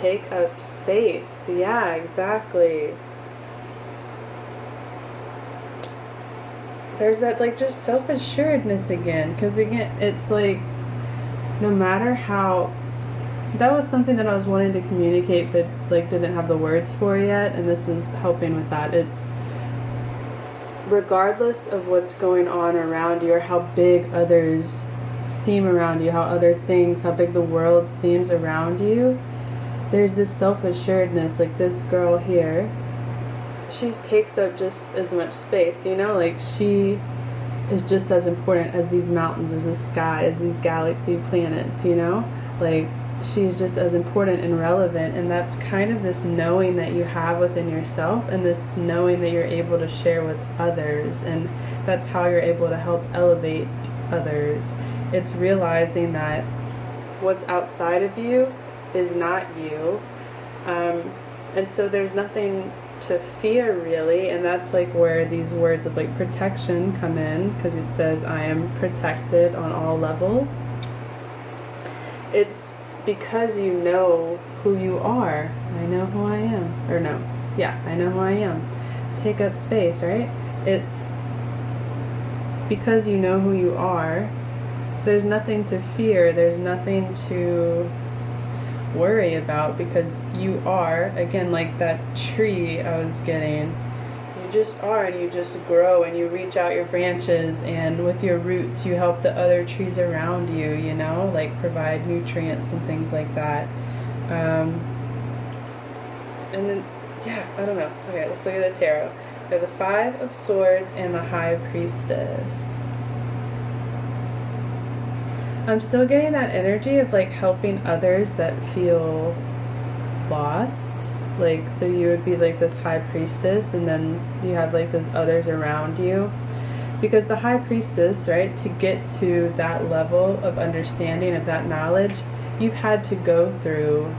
Take up space. Yeah, exactly. There's that like just self-assuredness again, because again, it's like no matter how, that was something that I was wanting to communicate but like didn't have the words for yet, and this is helping with that. It's regardless of what's going on around you or how big others seem around you, how other things, how big the world seems around you, there's this self-assuredness. Like this girl here, she takes up just as much space, you know, like she is just as important as these mountains, as the sky, as these galaxy planets, you know, like she's just as important and relevant. And that's kind of this knowing that you have within yourself, and this knowing that you're able to share with others, and that's how you're able to help elevate others. It's realizing that what's outside of you is not you, and so there's nothing to fear really. And that's like where these words of like protection come in, because it says I am protected on all levels. It's because you know who you are. I know who I am, or no, yeah, I know who I am. Take up space, right? It's because you know who you are. There's nothing to fear, there's nothing to worry about, because you are, again, like that tree I was getting, you just are, and you just grow, and you reach out your branches, and with your roots you help the other trees around you, you know, like provide nutrients and things like that. And then, yeah, I don't know. Okay, let's look at the tarot. We have the 5 of Swords and the High Priestess. I'm still getting that energy of like helping others that feel lost. Like, so you would be like this High Priestess, and then you have like those others around you. Because the High Priestess, right, to get to that level of understanding, of that knowledge, you've had to go through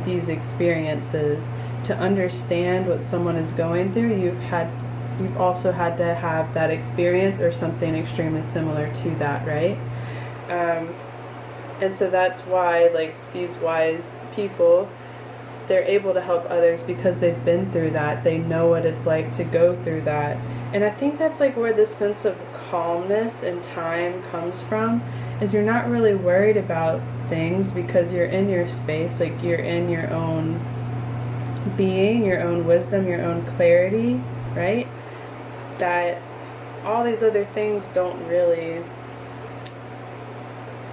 these experiences. To understand what someone is going through, you've also had to have that experience or something extremely similar to that, right? And so that's why, like, these wise people, they're able to help others because they've been through that. They know what it's like to go through that. And I think that's like where this sense of calmness and time comes from, is you're not really worried about things because you're in your space, like you're in your own being, your own wisdom, your own clarity, right? That all these other things don't really,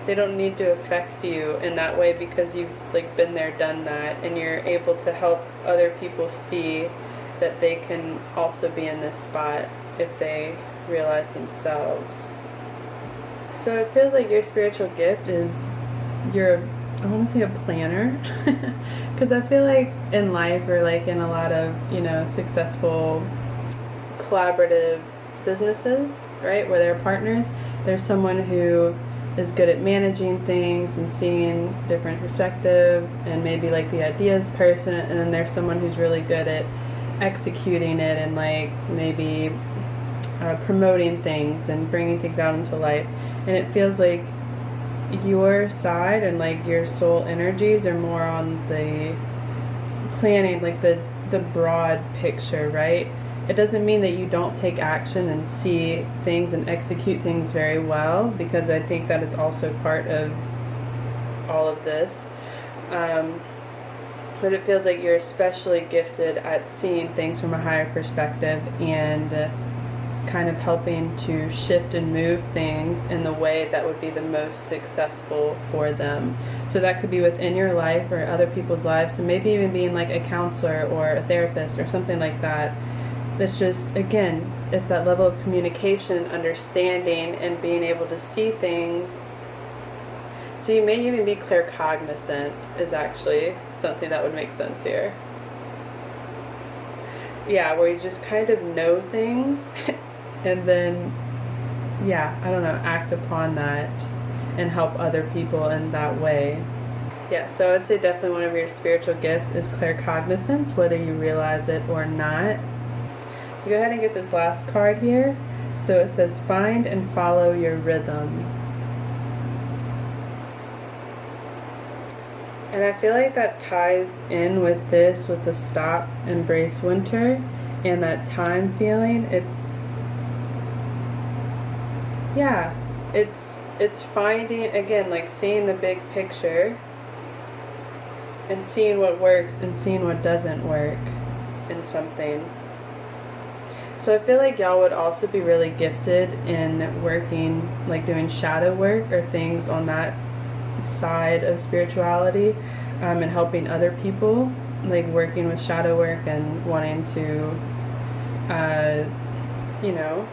they don't need to affect you in that way because you've like been there, done that, and you're able to help other people see that they can also be in this spot if they realize themselves. So it feels like your spiritual gift is I want to say a planner, because I feel like in life, or like in a lot of, you know, successful collaborative businesses, right, where they're partners, there's someone who is good at managing things and seeing different perspective and maybe like the ideas person, and then there's someone who's really good at executing it and like maybe promoting things and bringing things out into life. And it feels like your side and like your soul energies are more on the planning, like the broad picture, right? It doesn't mean that you don't take action and see things and execute things very well, because I think that is also part of all of this. But it feels like you're especially gifted at seeing things from a higher perspective and kind of helping to shift and move things in the way that would be the most successful for them. So that could be within your life or other people's lives, so maybe even being like a counselor or a therapist or something like that. It's just, again, it's that level of communication, understanding, and being able to see things. So you may even be claircognizant is actually something that would make sense here. Yeah, where you just kind of know things and then, yeah, I don't know, act upon that and help other people in that way. Yeah, so I'd say definitely one of your spiritual gifts is claircognizance, whether you realize it or not. Go ahead and get this last card here. So it says, find and follow your rhythm. And I feel like that ties in with this, with the stop, embrace winter, and that time feeling. It's finding, again, like seeing the big picture and seeing what works and seeing what doesn't work in something. So I feel like y'all would also be really gifted in working, like doing shadow work or things on that side of spirituality, and helping other people, like working with shadow work and wanting to, you know,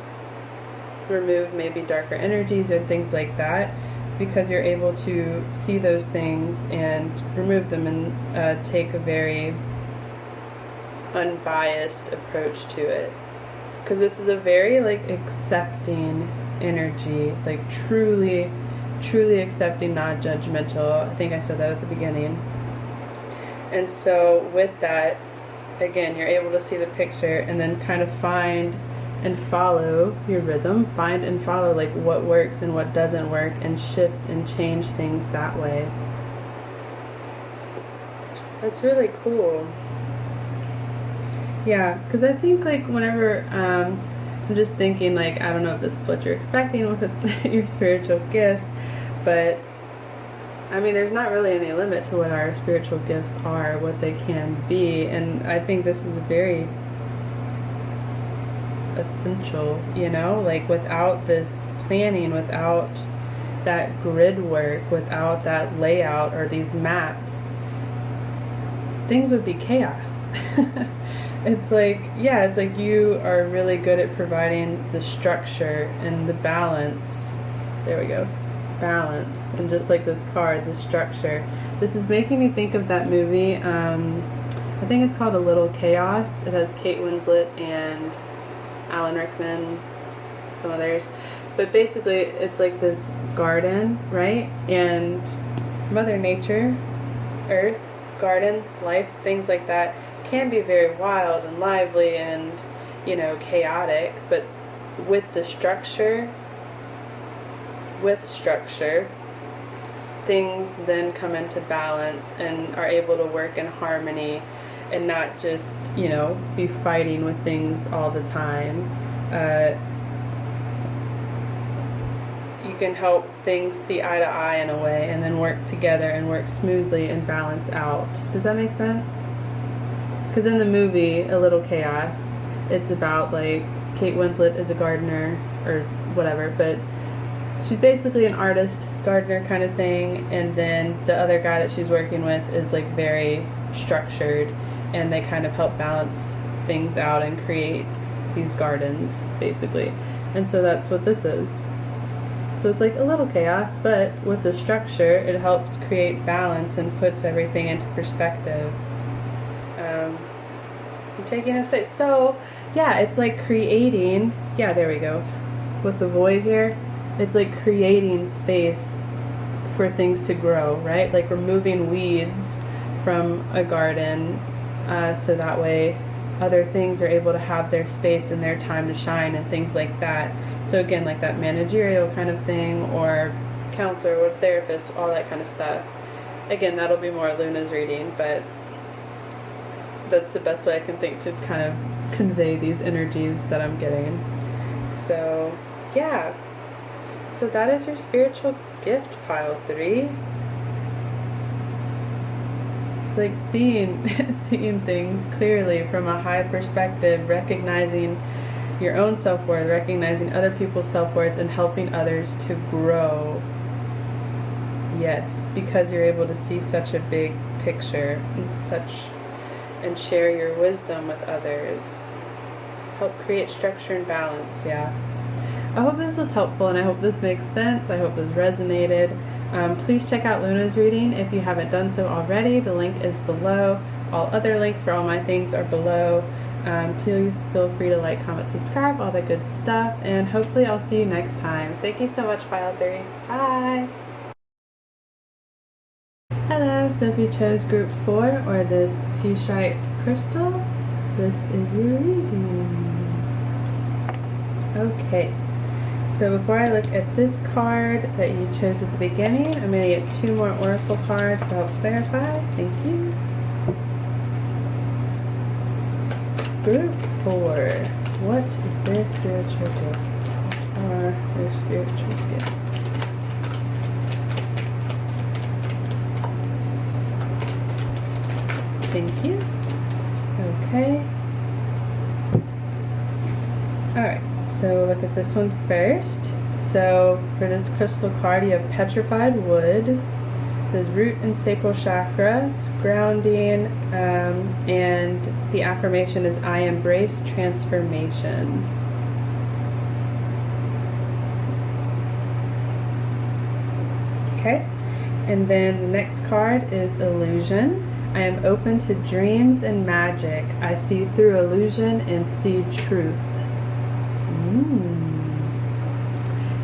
remove maybe darker energies or things like that. It's because you're able to see those things and remove them and take a very unbiased approach to it. Because this is a very like accepting energy, like truly accepting, not judgmental. I think I said that at the beginning. And so with that, again, you're able to see the picture and then kind of find and follow your rhythm, find and follow like what works and what doesn't work, and shift and change things that way. That's really cool. Yeah, because I think like whenever I'm just thinking like, I don't know if this is what you're expecting with your spiritual gifts, but I mean there's not really any limit to what our spiritual gifts are, what they can be, and I think this is very essential, you know, like without this planning, without that grid work, without that layout or these maps, things would be chaos. It's like, yeah, it's like you are really good at providing the structure and the balance. There we go. Balance. And just like this card, the structure. This is making me think of that movie. I think it's called A Little Chaos. It has Kate Winslet and Alan Rickman, some others. But basically, it's like this garden, right? And Mother Nature, Earth, garden, life, things like that can be very wild and lively and, you know, chaotic, but with the structure, things then come into balance and are able to work in harmony and not just, you know, be fighting with things all the time. You can help things see eye to eye in a way and then work together and work smoothly and balance out. Does that make sense? Because in the movie, A Little Chaos, it's about like Kate Winslet is a gardener or whatever, but she's basically an artist, gardener kind of thing, and then the other guy that she's working with is like very structured, and they kind of help balance things out and create these gardens, basically. And so that's what this is. So it's like a little chaos, but with the structure, it helps create balance and puts everything into perspective. I'm taking a space. So, yeah, it's like creating, yeah, there we go. With the void here, it's like creating space for things to grow, right? Like removing weeds from a garden, so that way other things are able to have their space and their time to shine and things like that. So again, like that managerial kind of thing, or counselor or therapist, all that kind of stuff. Again, that'll be more Luna's reading, but that's the best way I can think to kind of convey these energies that I'm getting. So yeah, so that is your spiritual gift, pile 3. It's like seeing things clearly from a high perspective, recognizing your own self-worth, recognizing other people's self-worth, and helping others to grow. Yes, because you're able to see such a big picture and share your wisdom with others. Help create structure and balance, yeah. I hope this was helpful, and I hope this makes sense. I hope this resonated. Please check out Luna's reading if you haven't done so already. The link is below. All other links for all my things are below. Please feel free to like, comment, subscribe, all that good stuff, and hopefully I'll see you next time. Thank you so much, Pile 3. Bye! Hello, so if you chose group 4 or this Fuschite crystal, this is your reading. Okay, so before I look at this card that you chose at the beginning, I'm going to get 2 more oracle cards to help clarify. Thank you. Group 4, what is their spiritual gift? What are their spiritual gifts? Thank you. Okay. Alright, so look at this one first. So for this crystal card, you have petrified wood. It says root and sacral chakra. It's grounding, and the affirmation is I embrace transformation. Okay, and then the next card is illusion. I am open to dreams and magic. I see through illusion and see truth.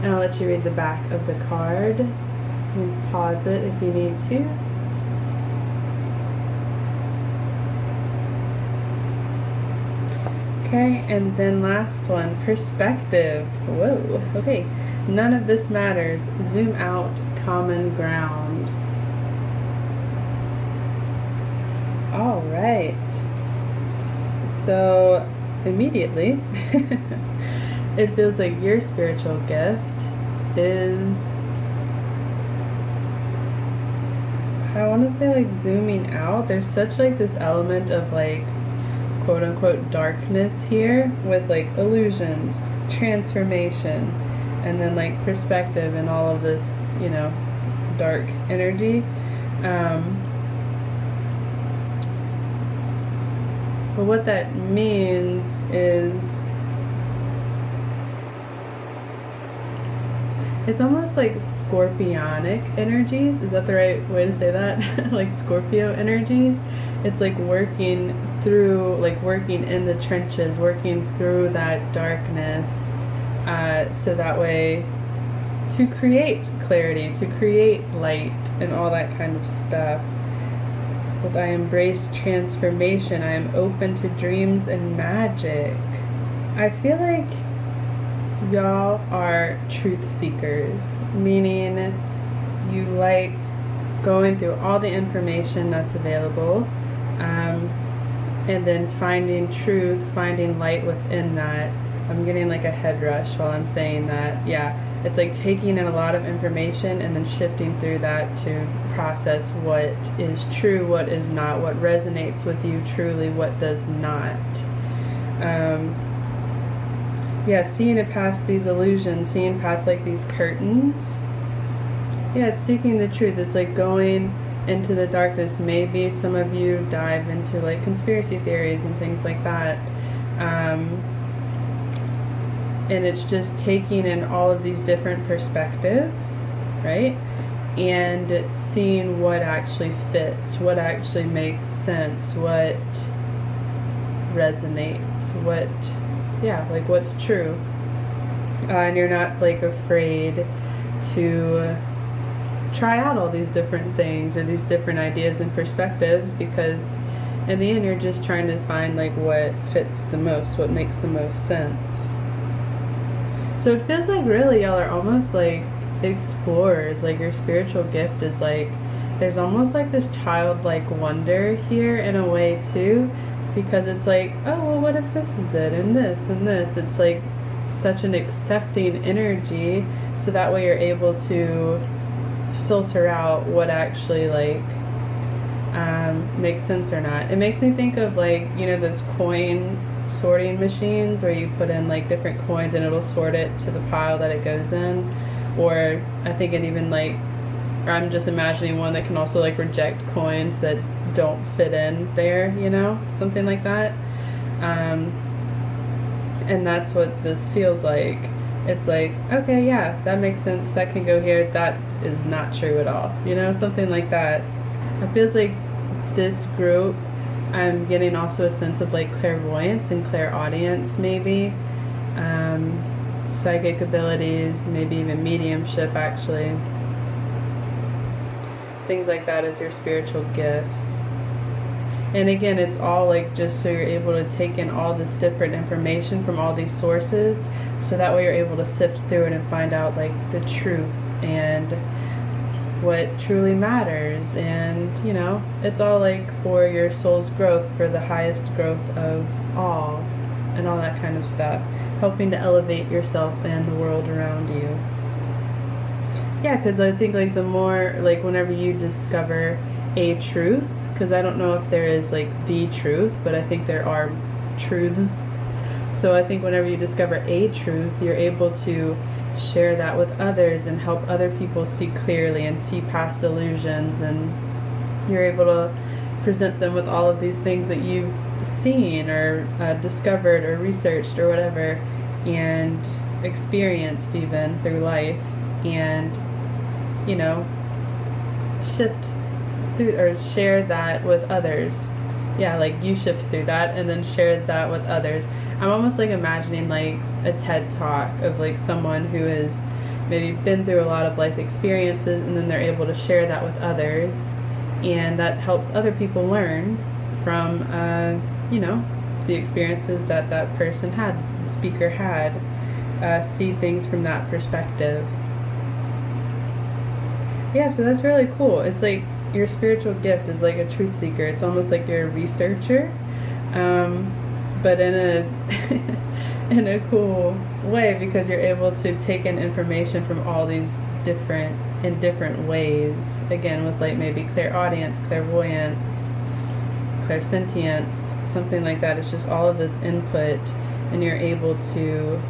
And I'll let you read the back of the card. You can pause it if you need to. Okay, and then last one, perspective. Whoa, okay. None of this matters. Zoom out, common ground. All right. So immediately, it feels like your spiritual gift is, I want to say, like zooming out. There's such like this element of like quote unquote darkness here with like illusions, transformation, and then like perspective and all of this, you know, dark energy. But what that means is it's almost like scorpionic energies. Is that the right way to say that? Like Scorpio energies. It's like working through, like working in the trenches, working through that darkness, so that way to create clarity, to create light and all that kind of stuff. But I embrace transformation. I am open to dreams and magic. I feel like y'all are truth seekers, meaning you like going through all the information that's available, and then finding truth, finding light within that. I'm getting like a head rush while I'm saying that. Yeah, it's like taking in a lot of information and then shifting through that to process what is true, what is not, what resonates with you truly, what does not. Yeah, seeing it past these illusions, seeing past like these curtains. Yeah, it's seeking the truth. It's like going into the darkness. Maybe some of you dive into like conspiracy theories and things like that. And it's just taking in all of these different perspectives, right? And seeing what actually fits, what actually makes sense, what resonates, what, yeah, like what's true. And you're not like afraid to try out all these different things or these different ideas and perspectives, because in the end you're just trying to find like what fits the most, what makes the most sense. So it feels like really y'all are almost like explorers. Like your spiritual gift is like, there's almost like this childlike wonder here in a way too, because it's like, oh well, what if this is it and this and this. It's like such an accepting energy, so that way you're able to filter out what actually like makes sense or not. It makes me think of like, you know, those coin sorting machines where you put in like different coins and it'll sort it to the pile that it goes in. Or I think it even like, or I'm just imagining one that can also like reject coins that don't fit in there, you know, something like that. And that's what this feels like. It's like, okay, yeah, that makes sense, that can go here, that is not true at all, you know, something like that. It feels like this group, I'm getting also a sense of like clairvoyance and clairaudience maybe, psychic abilities, maybe even mediumship actually. Things like that as your spiritual gifts. And again, it's all like just so you're able to take in all this different information from all these sources, so that way you're able to sift through it and find out like the truth and what truly matters. And you know, it's all like for your soul's growth, for the highest growth of all, and all that kind of stuff, helping to elevate yourself and the world around you. Yeah, because I think like the more, like whenever you discover a truth, because I don't know if there is like the truth, but I think there are truths. So I think whenever you discover a truth, you're able to share that with others and help other people see clearly and see past illusions, and you're able to present them with all of these things that you've seen or discovered or researched or whatever, and experienced even through life, and you know, shift through or share that with others. Yeah, like you shift through that and then share that with others. I'm almost like imagining like a TED talk of like someone who has maybe been through a lot of life experiences, and then they're able to share that with others, and that helps other people learn from you know, the experiences that that person had, the speaker had, see things from that perspective. Yeah, so that's really cool. It's like your spiritual gift is like a truth seeker. It's almost like you're a researcher, but in a in a cool way, because you're able to take in information from all these different ways. Again, with like maybe clairaudience, clairvoyance, clairsentience, something like that. It's just all of this input, and you're able to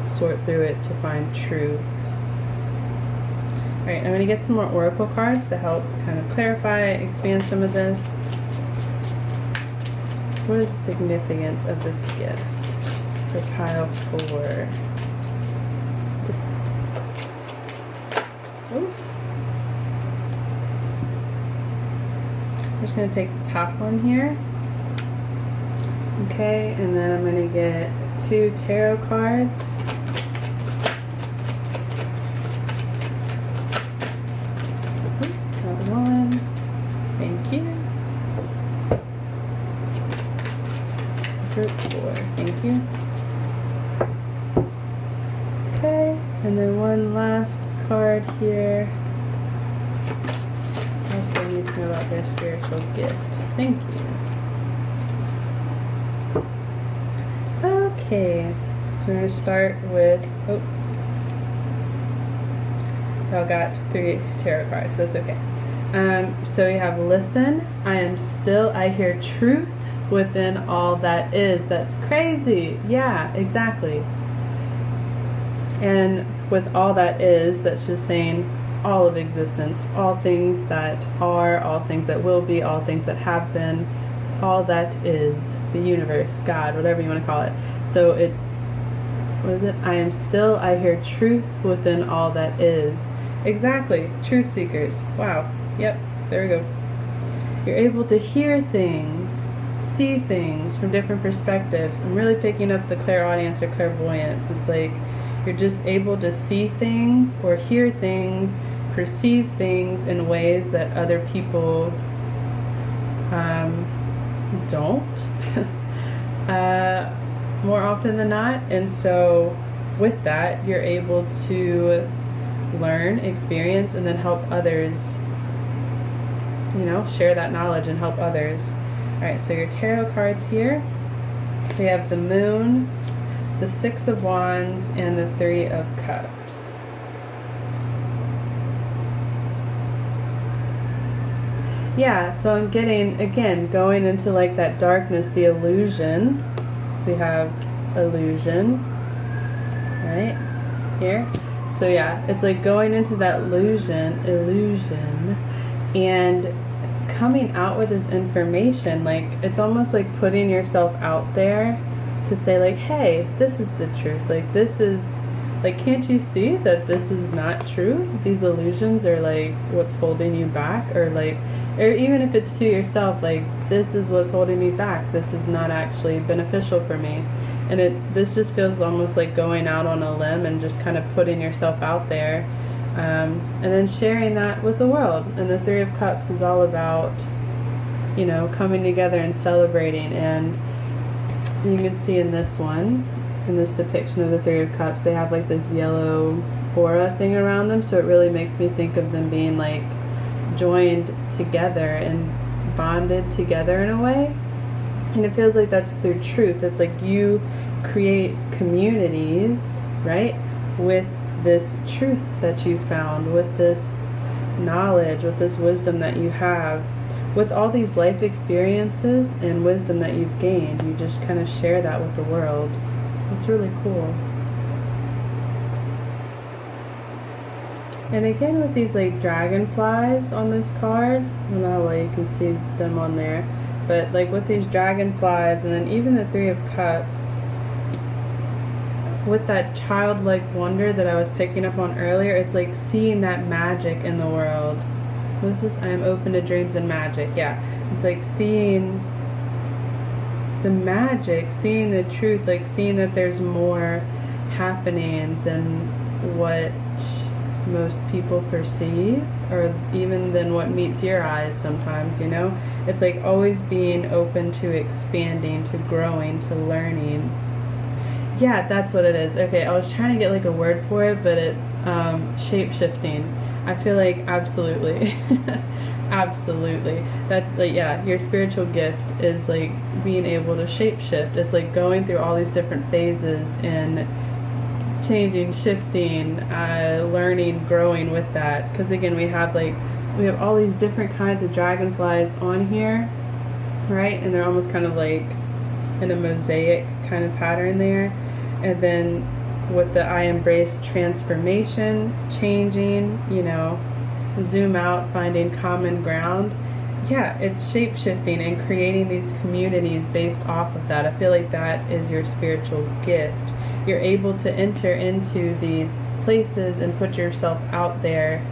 sort through it to find truth. Alright, I'm going to get some more oracle cards to help kind of clarify, expand some of this. What is the significance of this gift for pile 4? Ooh. I'm just going to take the top one here. Okay, and then I'm going to get 2 tarot cards. Thank you. Group 4. Thank you. Okay, and then one last card here. also need to know about their spiritual gift? Thank you. Okay, so we're going to start with, I got 3 tarot cards, that's okay. So we have listen, I hear truth within all that is. That's crazy. Yeah, exactly. And with all that is, that's just saying all of existence, all things that are, all things that will be, all things that have been, all that is, the universe, God, whatever you want to call it. So it's, what is it? I hear truth within all that is. Exactly. Truth seekers. Wow. Yep. There we go. You're able to hear things, see things from different perspectives. I'm really picking up the clairaudience or clairvoyance. It's like you're just able to see things or hear things, perceive things in ways that other people don't. More often than not. And so with that, you're able to learn, experience, and then help others, you know, share that knowledge and help others. Alright, so your tarot cards here. We have the Moon, the 6 of Wands, and the 3 of Cups. Yeah, so I'm getting, again, going into like that darkness, the illusion. So you have illusion, right here. So yeah, it's like going into that illusion, and coming out with this information. Like, it's almost like putting yourself out there to say like, hey, this is the truth. Like, this is, like, can't you see that this is not true? These illusions are like what's holding you back, or like, or even if it's to yourself, like, this is what's holding me back. This is not actually beneficial for me. And this just feels almost like going out on a limb and just kind of putting yourself out there, and then sharing that with the world. And the 3 of Cups is all about, you know, coming together and celebrating. And you can see in this one, in this depiction of the 3 of Cups, they have like this yellow aura thing around them, so it really makes me think of them being like joined together and bonded together in a way. And it feels like that's through truth. It's like you create communities, right, with this truth that you found, with this knowledge, with this wisdom that you have, with all these life experiences and wisdom that you've gained. You just kind of share that with the world. It's really cool. And again, with these like dragonflies on this card, I don't know how well you can see them on there, but like with these dragonflies, and then even the 3 of Cups, with that childlike wonder that I was picking up on earlier, it's like seeing that magic in the world. What's this? I am open to dreams and magic. Yeah, it's like seeing the magic, seeing the truth, like seeing that there's more happening than what most people perceive, or even than what meets your eyes sometimes, you know? It's like always being open to expanding, to growing, to learning. Yeah, that's what it is. Okay, I was trying to get like a word for it, but it's shape-shifting. I feel like absolutely. Absolutely. That's like, yeah, your spiritual gift is like being able to shapeshift. It's like going through all these different phases and changing, shifting, learning, growing with that. Because again, we have all these different kinds of dragonflies on here, right? And they're almost kind of like in a mosaic kind of pattern there. And then with the I embrace transformation, changing, you know, zoom out, finding common ground. Yeah, it's shape-shifting and creating these communities based off of that. I feel like that is your spiritual gift. You're able to enter into these places and put yourself out there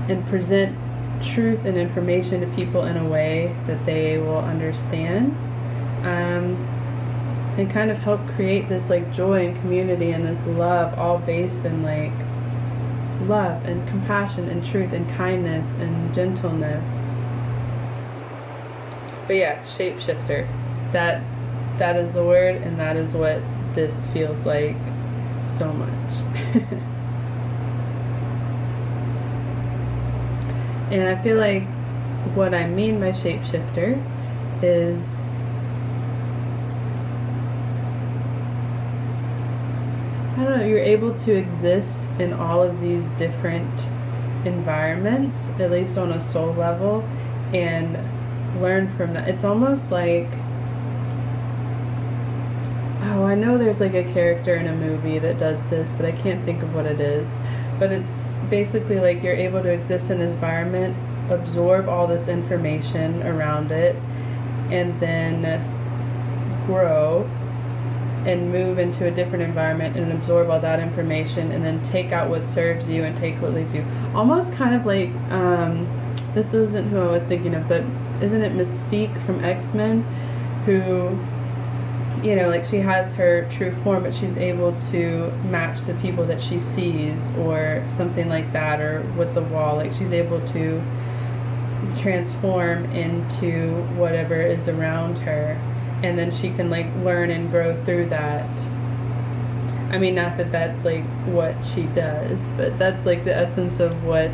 and present truth and information to people in a way that they will understand, and kind of help create this like joy and community and this love, all based in like love and compassion and truth and kindness and gentleness. But yeah, shapeshifter, that is the word, and that is what this feels like so much. And I feel like what I mean by shapeshifter is I don't know, you're able to exist in all of these different environments, at least on a soul level, and learn from that. It's almost like, oh, I know there's like a character in a movie that does this, but I can't think of what it is. But it's basically like you're able to exist in this environment, absorb all this information around it, and then grow and move into a different environment and absorb all that information, and then take out what serves you and take what leaves you. Almost kind of like, this isn't who I was thinking of, but isn't it Mystique from X-Men, who, you know, like she has her true form, but she's able to match the people that she sees or something like that, or with the wall, like she's able to transform into whatever is around her. And then she can like learn and grow through that. I mean, not that that's like what she does, but that's like the essence of what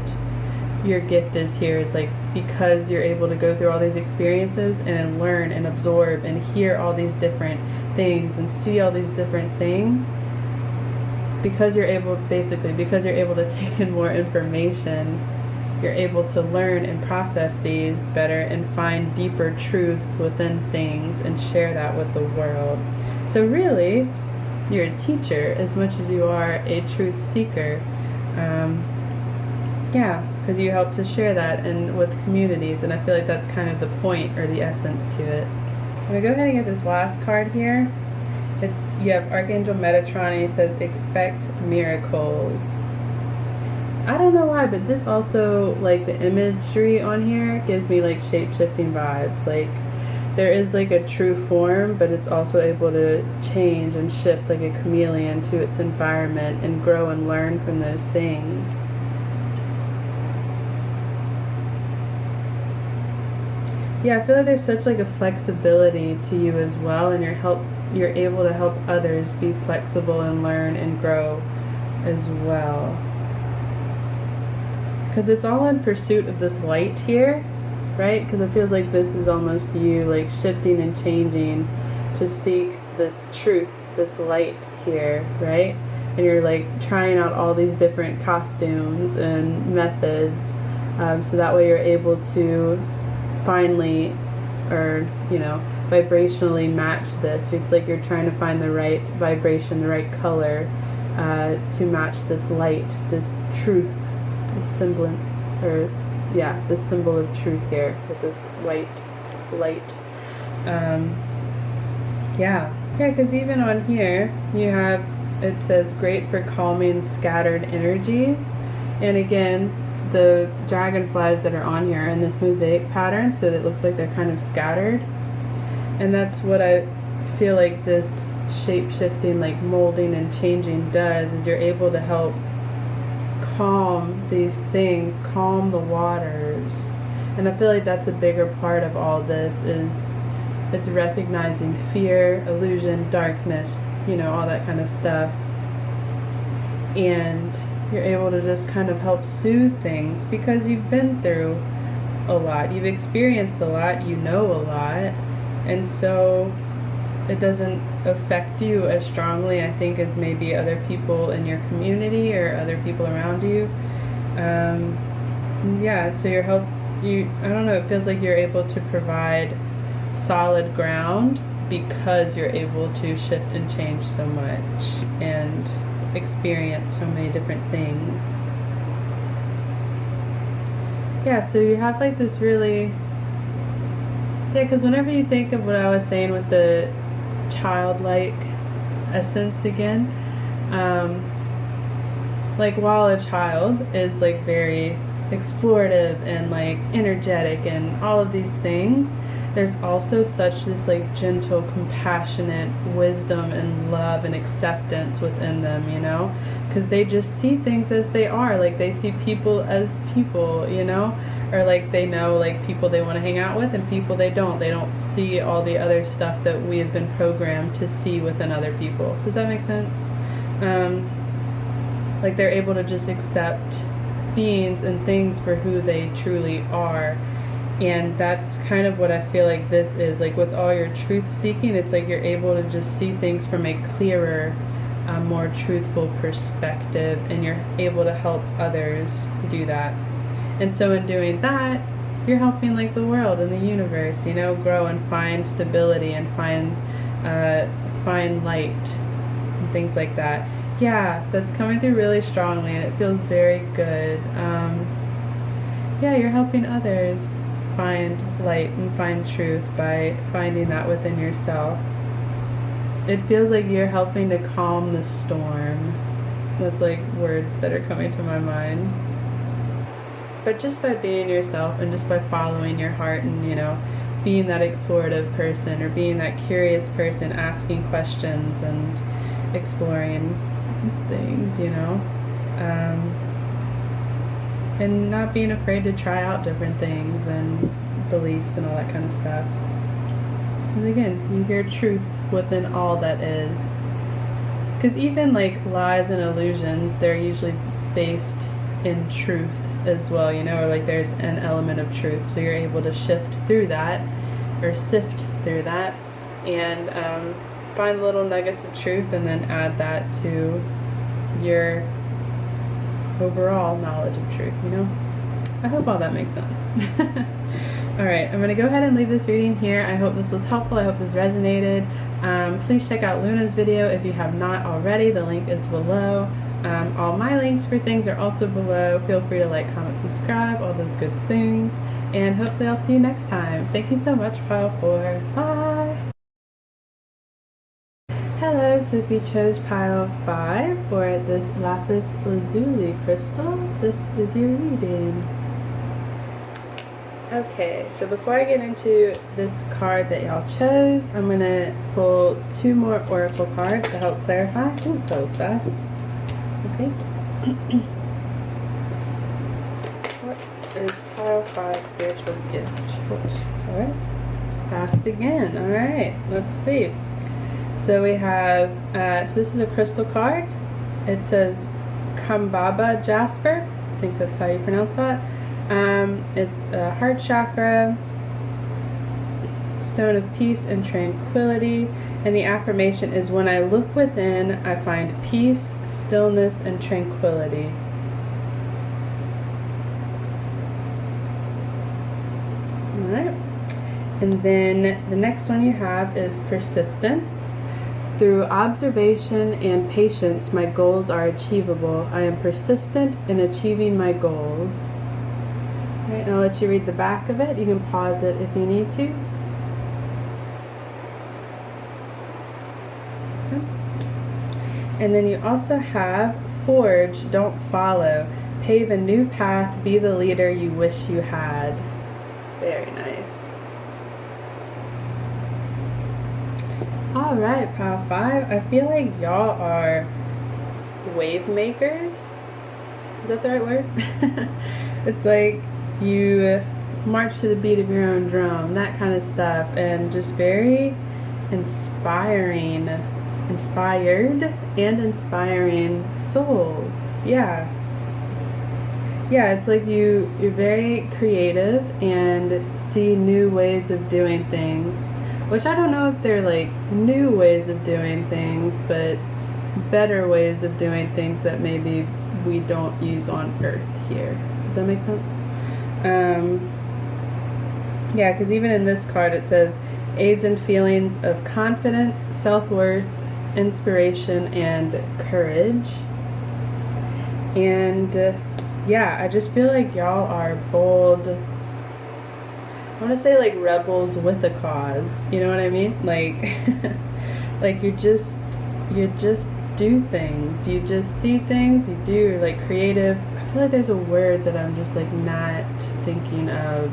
your gift is here. Is like, because you're able to go through all these experiences and learn and absorb and hear all these different things and see all these different things, because you're able, basically because you're able to take in more information, you're able to learn and process these better and find deeper truths within things and share that with the world. So really, you're a teacher as much as you are a truth seeker. Yeah, because you help to share that and with communities, and I feel like that's kind of the point or the essence to it. I'm going to go ahead and get this last card here. You have Archangel Metatron, and he says, expect miracles. I don't know why, but this also, like the imagery on here gives me like shape-shifting vibes. Like there is like a true form, but it's also able to change and shift like a chameleon to its environment and grow and learn from those things. Yeah, I feel like there's such like a flexibility to you as well, and you're able to help others be flexible and learn and grow as well. Because it's all in pursuit of this light here, right? Because it feels like this is almost you like shifting and changing to seek this truth, this light here, right? And you're like trying out all these different costumes and methods, so that way you're able to finally, or you know, vibrationally match this. It's like you're trying to find the right vibration, the right color to match this light, this truth, this semblance, or yeah, this symbol of truth here with this white light. Yeah, because even on here you have, it says great for calming scattered energies, and again the dragonflies that are on here in this mosaic pattern, so it looks like they're kind of scattered, and that's what I feel like this shape-shifting, like molding and changing does, is you're able to help calm these things, calm the waters. And I feel like that's a bigger part of all this, is it's recognizing fear, illusion, darkness, you know, all that kind of stuff, and you're able to just kind of help soothe things because you've been through a lot, you've experienced a lot, you know a lot, and so it doesn't affect you as strongly, I think, as maybe other people in your community or other people around you. Yeah, so I don't know, it feels like you're able to provide solid ground because you're able to shift and change so much and experience so many different things. Yeah, so you have like this really, yeah, because whenever you think of what I was saying with the childlike essence again, like while a child is like very explorative and like energetic and all of these things, there's also such this like gentle, compassionate wisdom and love and acceptance within them, you know, because they just see things as they are. Like they see people as people, you know, or like they know like people they want to hang out with and people they don't see all the other stuff that we have been programmed to see within other people. Does that make sense? Like they're able to just accept beings and things for who they truly are. And that's kind of what I feel like this is. Like with all your truth seeking, it's like you're able to just see things from a clearer, more truthful perspective, and you're able to help others do that. And so in doing that, you're helping like the world and the universe, you know, grow and find stability and find light and things like that. Yeah, that's coming through really strongly, and it feels very good. Yeah, you're helping others find light and find truth by finding that within yourself. It feels like you're helping to calm the storm. That's like words that are coming to my mind. But just by being yourself and just by following your heart and, you know, being that explorative person or being that curious person, asking questions and exploring things, you know, and not being afraid to try out different things and beliefs and all that kind of stuff. Because again, you hear truth within all that is. Because even like lies and illusions, they're usually based in truth as well, you know, or like there's an element of truth, so you're able to shift through that or sift through that and find little nuggets of truth and then add that to your overall knowledge of truth, you know. I hope all that makes sense. Alright, I'm going to go ahead and leave this reading here. I hope this was helpful. I hope this resonated. Please check out Luna's video if you have not already. The link is below. All my links for things are also below. Feel free to like, comment, subscribe, all those good things. And hopefully I'll see you next time. Thank you so much, Pile 4. Bye! Hello, so if you chose Pile 5 for this Lapis Lazuli crystal, this is your reading. Okay, so before I get into this card that y'all chose, I'm going to pull 2 more oracle cards to help clarify. Ooh, that was fast. Okay. What is Pile 5 spiritual gift? Alright. Fast again. Alright, let's see. So we have, so this is a crystal card. It says Kambaba Jasper. I think that's how you pronounce that. It's a heart chakra, stone of peace and tranquility, and the affirmation is, when I look within, I find peace, stillness, and tranquility. Alright. And then the next one you have is persistence. Through observation and patience, my goals are achievable. I am persistent in achieving my goals. Alright, and I'll let you read the back of it. You can pause it if you need to. And then you also have forge, don't follow. Pave a new path, be the leader you wish you had. Very nice. Alright, Pile 5. I feel like y'all are wave makers. Is that the right word? It's like you march to the beat of your own drum, that kind of stuff, and just very inspired and inspiring souls. Yeah, it's like you're very creative and see new ways of doing things, which I don't know if they're like new ways of doing things, but better ways of doing things that maybe we don't use on Earth here. Does that make sense? Yeah, because even in this card it says aids in feelings of confidence, self-worth, inspiration, and courage. And yeah, I just feel like y'all are bold. I want to say like rebels with a cause. You know what I mean? Like, like you just do things. You just see things. You do like creative. I feel like there's a word that I'm just like not thinking of.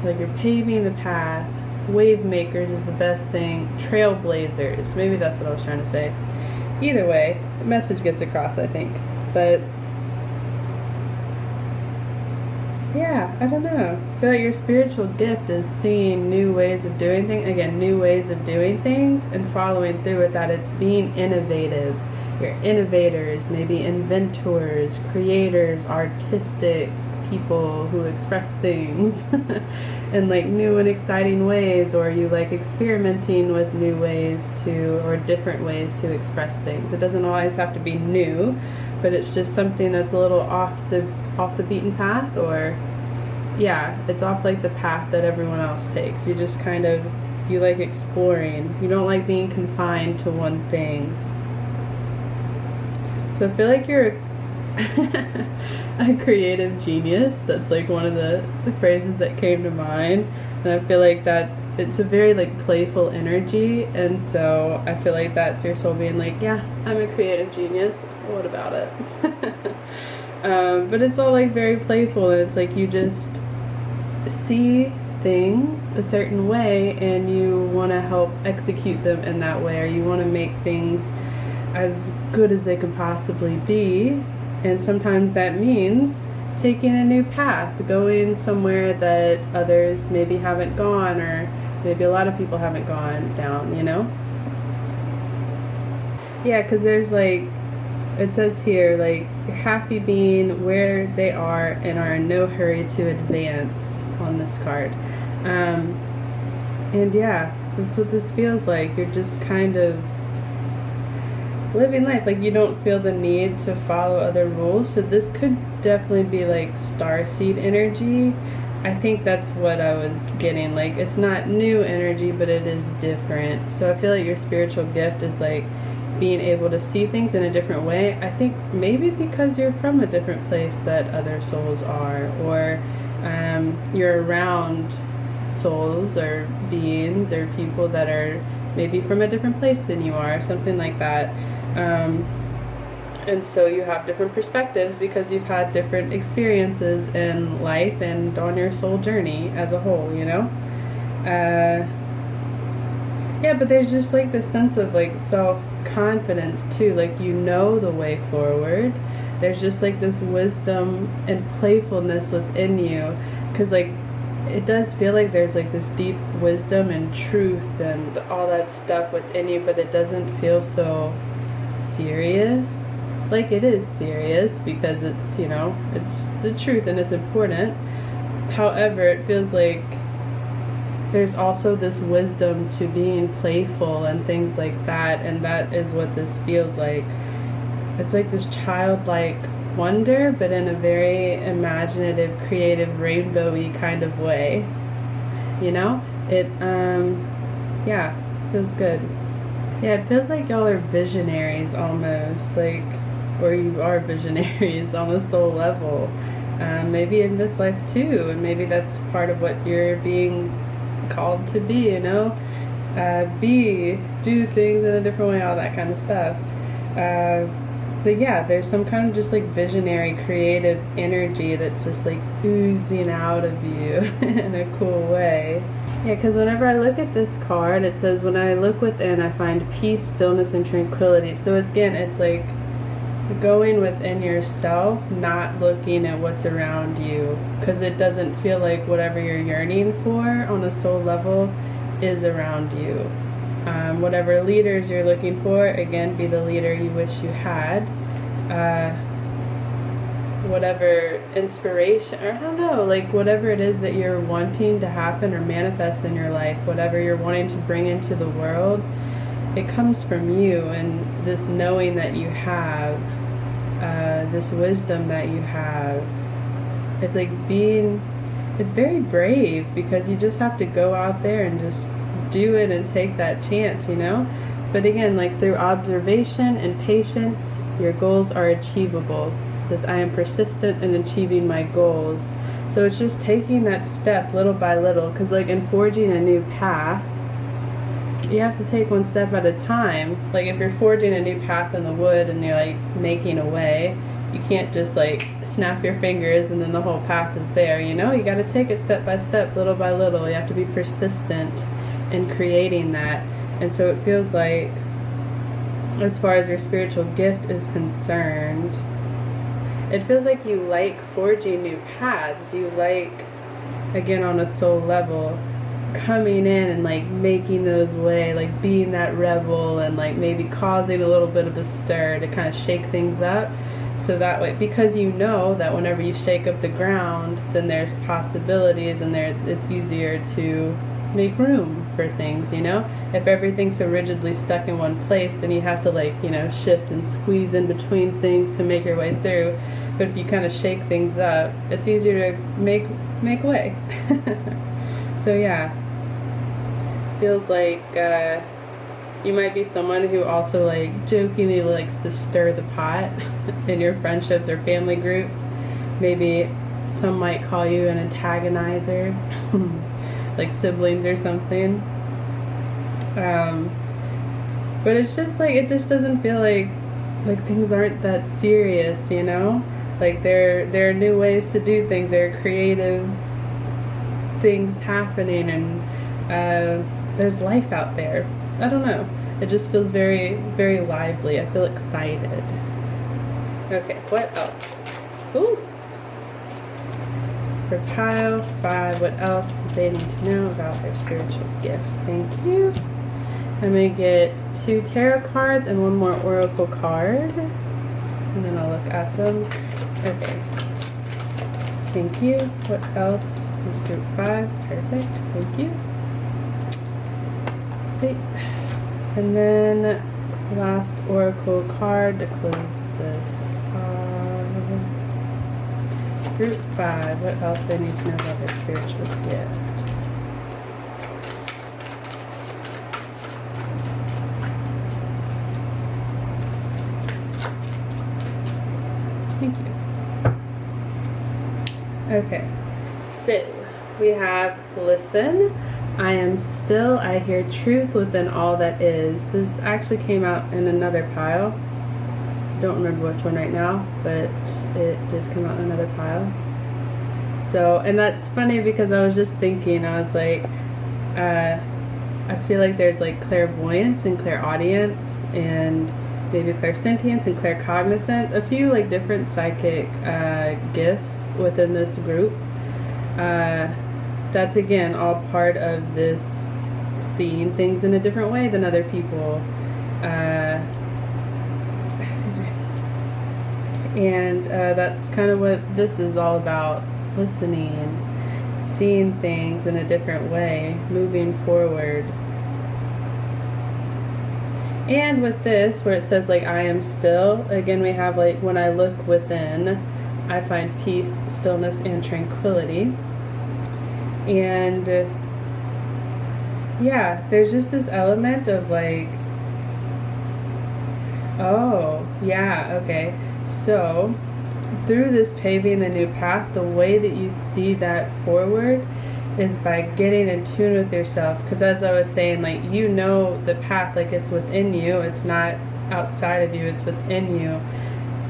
Like you're paving the path. Wave makers is the best thing. Trailblazers. Maybe that's what I was trying to say. Either way, the message gets across, I think. But yeah, I don't know. I feel like your spiritual gift is seeing new ways of doing things. Again, new ways of doing things and following through with that. It's being innovative. you're innovators, maybe inventors, creators, artistic people who express things in like new and exciting ways, or you like experimenting with new ways to, or different ways to express things. It doesn't always have to be new, but it's just something that's a little off the beaten path, or yeah, it's off like the path that everyone else takes. You just kind of, you like exploring. You don't like being confined to one thing. So I feel like you're a creative genius. That's like one of the phrases that came to mind. And I feel like that it's a very like playful energy, and so I feel like that's your soul being like, yeah, I'm a creative genius. What about it? But it's all like very playful, and it's like you just see things a certain way and you want to help execute them in that way, or you want to make things as good as they could possibly be. And sometimes that means taking a new path, going somewhere that others maybe haven't gone, or maybe a lot of people haven't gone down, you know? Yeah, because there's like, it says here, like, you're happy being where they are and are in no hurry to advance on this card. And yeah, that's what this feels like. You're just kind of living life, like you don't feel the need to follow other rules. So this could definitely be like Starseed energy. I think that's what I was getting. Like, it's not new energy, but it is different. So I feel like your spiritual gift is like being able to see things in a different way. I think maybe because you're from a different place that other souls are, or you're around souls or beings or people that are maybe from a different place than you are, something like that. And so you have different perspectives because you've had different experiences in life and on your soul journey as a whole, you know? Yeah, but there's just like this sense of like self-confidence too, like you know the way forward. There's just like this wisdom and playfulness within you, because like it does feel like there's like this deep wisdom and truth and all that stuff within you, but it doesn't feel so serious. Like, it is serious because it's, you know, it's the truth and it's important. However, it feels like there's also this wisdom to being playful and things like that, and that is what this feels like. It's like this childlike wonder, but in a very imaginative, creative, rainbowy kind of way. You know? It, yeah, feels good. Yeah, it feels like y'all are visionaries almost, like, or you are visionaries on a soul level. Maybe in this life too, and maybe that's part of what you're being called to be, you know? Do things in a different way, all that kind of stuff. But yeah, there's some kind of just like visionary, creative energy that's just like oozing out of you in a cool way. Yeah, because whenever I look at this card, it says, when I look within, I find peace, stillness, and tranquility. So again, it's like going within yourself, not looking at what's around you, because it doesn't feel like whatever you're yearning for on a soul level is around you. Whatever leaders you're looking for, again, be the leader you wish you had. Whatever inspiration, or I don't know, like whatever it is that you're wanting to happen or manifest in your life, whatever you're wanting to bring into the world, it comes from you, and this knowing that you have, this wisdom that you have. It's like it's very brave, because you just have to go out there and just do it and take that chance, you know? But again, like through observation and patience, your goals are achievable. It says, I am persistent in achieving my goals. So it's just taking that step little by little, because like in forging a new path, you have to take one step at a time. Like if you're forging a new path in the wood and you're like making a way, you can't just like snap your fingers and then the whole path is there, you know? You got to take it step by step, little by little. You have to be persistent in creating that. And so it feels like, as far as your spiritual gift is concerned, it feels like you like forging new paths. You like, again, on a soul level, coming in and like making those way, like being that rebel and like maybe causing a little bit of a stir to kind of shake things up. So that way, because you know that whenever you shake up the ground, then there's possibilities, and it's easier to make room for things, you know? If everything's so rigidly stuck in one place, then you have to like, you know, shift and squeeze in between things to make your way through. But if you kind of shake things up, it's easier to make way. So yeah, feels like you might be someone who also like jokingly likes to stir the pot in your friendships or family groups. Maybe some might call you an antagonizer, like siblings or something. But it's just like, it just doesn't feel like things aren't that serious, you know? Like there are new ways to do things. There are creative things happening, and there's life out there. I don't know. It just feels very, very lively. I feel excited. Okay, what else? Ooh. For pile 5, what else do they need to know about their spiritual gifts? Thank you. I'm going to get 2 tarot cards and 1 more oracle card. And then I'll look at them. Okay. Thank you. What else? This group 5. Perfect. Thank you. Okay. And then last oracle card to close this. Group 5. What else do they need to know about their spiritual gift? Thank you. Okay, so we have listen. I am still, I hear truth within all that is. This actually came out in another pile. Don't remember which one right now, but it did come out in another pile. So, and that's funny because I was just thinking, I was like, I feel like there's like clairvoyance and clairaudience and maybe clairsentience and claircognizance, a few like different psychic gifts within this group. That's again all part of this seeing things in a different way than other people. And that's kind of what this is all about, listening and seeing things in a different way, moving forward. And with this, where it says like I am still, again we have like when I look within, I find peace, stillness, and tranquility. And yeah, there's just this element of like, oh yeah, okay. So, through this paving the new path, the way that you see that forward is by getting in tune with yourself. Because as I was saying, like, you know the path, like it's within you. It's not outside of you, it's within you.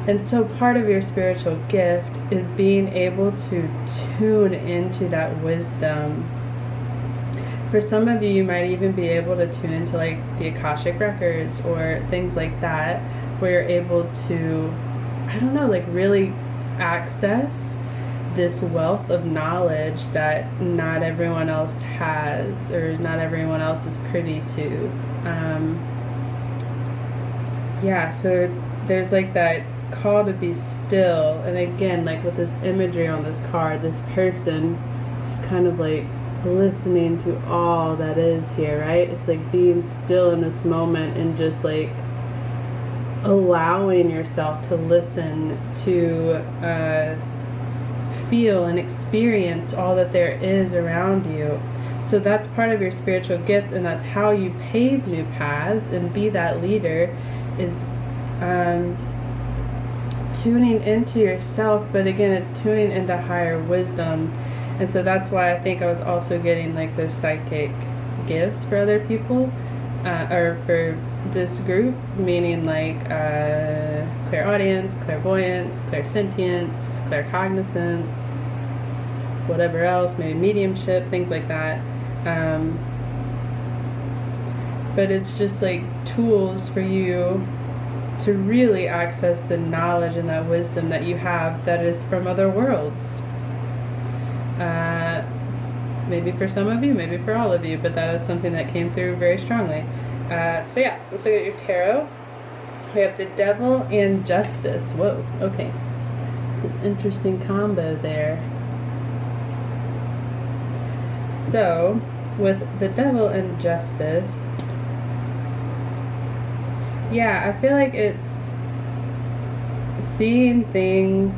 And so part of your spiritual gift is being able to tune into that wisdom. For some of you, you might even be able to tune into like the Akashic records or things like that, where you're able to, I don't know, like really access this wealth of knowledge that not everyone else has or not everyone else is privy to. Yeah, so there's like that call to be still, and again, like with this imagery on this card, this person just kind of like listening to all that is here, right? It's like being still in this moment and just like allowing yourself to listen, to feel and experience all that there is around you. So that's part of your spiritual gift, and that's how you pave new paths and be that leader, is tuning into yourself. But again, it's tuning into higher wisdoms. And so that's why I think I was also getting like those psychic gifts for other people, or for this group, meaning like clairaudience, clairvoyance, clairsentience, claircognizance, whatever else, maybe mediumship, things like that. But it's just like tools for you to really access the knowledge and that wisdom that you have that is from other worlds. maybe for some of you, maybe for all of you, but that is something that came through very strongly. So yeah, let's look at your tarot. We have the Devil and Justice. Whoa, okay. It's an interesting combo there. So, with the Devil and Justice, yeah, I feel like it's seeing things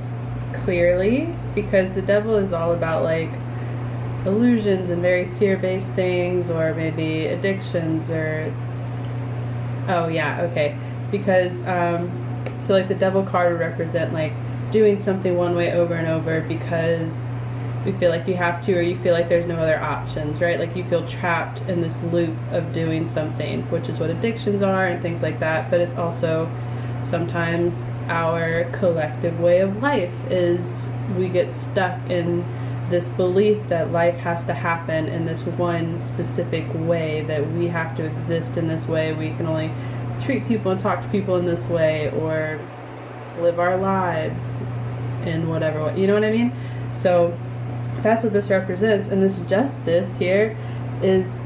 clearly, because the Devil is all about like illusions and very fear-based things, or maybe addictions, or oh yeah, okay, because so like the Devil card would represent like doing something one way over and over because you feel like you have to, or you feel like there's no other options, right? Like you feel trapped in this loop of doing something, which is what addictions are and things like that. But it's also sometimes our collective way of life is we get stuck in this belief that life has to happen in this one specific way, that we have to exist in this way, we can only treat people and talk to people in this way, or live our lives in whatever way, you know what I mean? So that's what this represents. And this Justice here is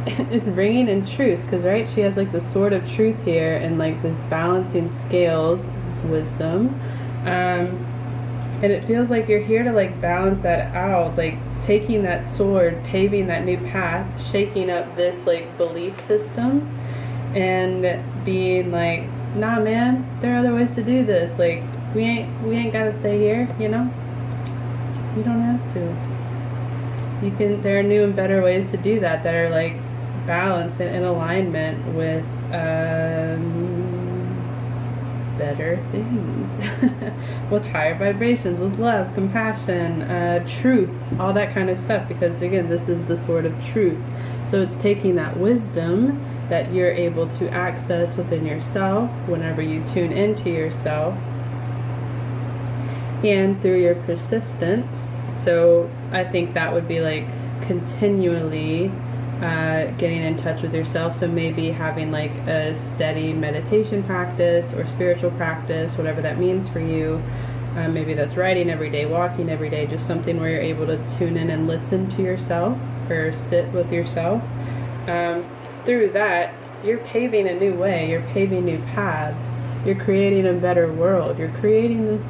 it's bringing in truth, because right, she has like the sword of truth here, and like this balancing scales, it's wisdom, and it feels like you're here to like balance that out, like taking that sword, paving that new path, shaking up this like belief system, and being like, nah man, there are other ways to do this, like we ain't gotta stay here, you know, you don't have to, you can, there are new and better ways to do that are like balanced and in alignment with better things with higher vibrations, with love, compassion, truth, all that kind of stuff, because again, this is the sword of truth. So it's taking that wisdom that you're able to access within yourself whenever you tune into yourself, and through your persistence. So I think that would be like continually getting in touch with yourself. So maybe having like a steady meditation practice or spiritual practice, whatever that means for you. Maybe that's writing every day, walking every day, just something where you're able to tune in and listen to yourself, or sit with yourself. Through that, you're paving a new way, you're paving new paths, you're creating a better world, you're creating this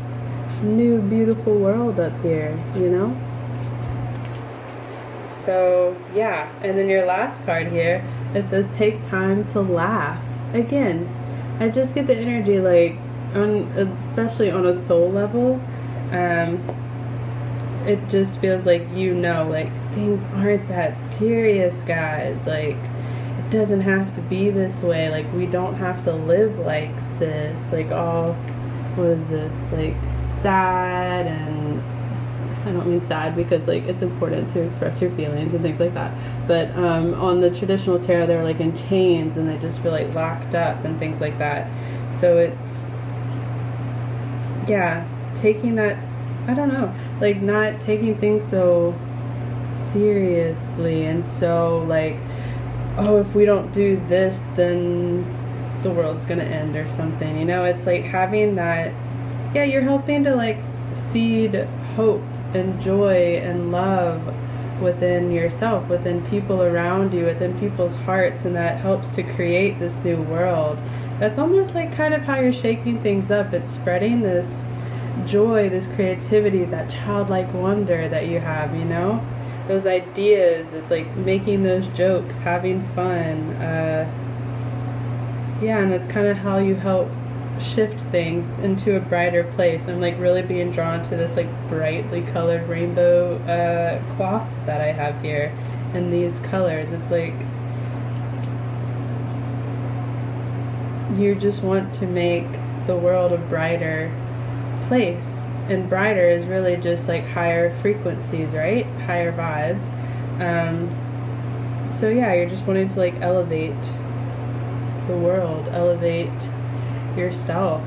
new beautiful world up here, you know? So yeah, and then your last card here, it says take time to laugh. Again, I just get the energy like, especially on a soul level, it just feels like, you know, like things aren't that serious, guys. Like it doesn't have to be this way. Like we don't have to live like this. Like all, what is this? Like sad, and I don't mean sad because like it's important to express your feelings and things like that, but on the traditional tarot they're like in chains and they just feel like locked up and things like that. So it's, yeah, taking that, I don't know, like not taking things so seriously and so like, oh, if we don't do this then the world's gonna end or something, you know? It's like having that, yeah, you're helping to like seed hope and joy and love within yourself, within people around you, within people's hearts, and that helps to create this new world. That's almost like kind of how you're shaking things up. It's spreading this joy, this creativity, that childlike wonder that you have, you know? Those ideas, it's like making those jokes, having fun. Yeah, and that's kind of how you help shift things into a brighter place. I'm like really being drawn to this like brightly colored rainbow cloth that I have here, and these colors. It's like you just want to make the world a brighter place, and brighter is really just like higher frequencies, right? Higher vibes. So yeah, you're just wanting to like elevate the world, elevate yourself,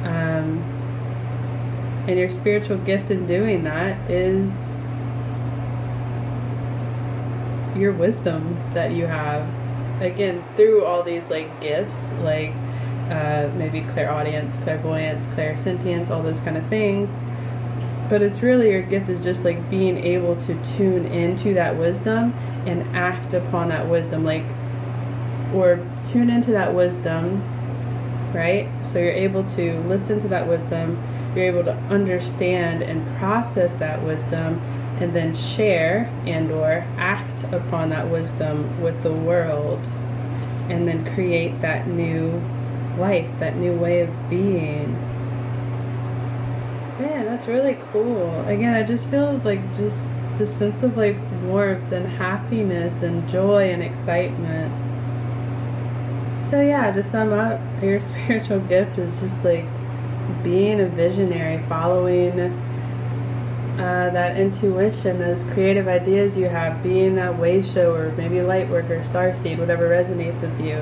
and your spiritual gift in doing that is your wisdom that you have, again through all these like gifts, like maybe clairaudience, clairvoyance, clairsentience, all those kind of things. But it's really, your gift is just like being able to tune into that wisdom and act upon that wisdom, like, or tune into that wisdom, right? So you're able to listen to that wisdom, you're able to understand and process that wisdom, and then share and or act upon that wisdom with the world, and then create that new life, that new way of being. Man, that's really cool. Again, I just feel like just the sense of like warmth and happiness and joy and excitement. So yeah, to sum up, your spiritual gift is just like being a visionary, following that intuition, those creative ideas you have, being that way shower, maybe light worker, starseed, whatever resonates with you,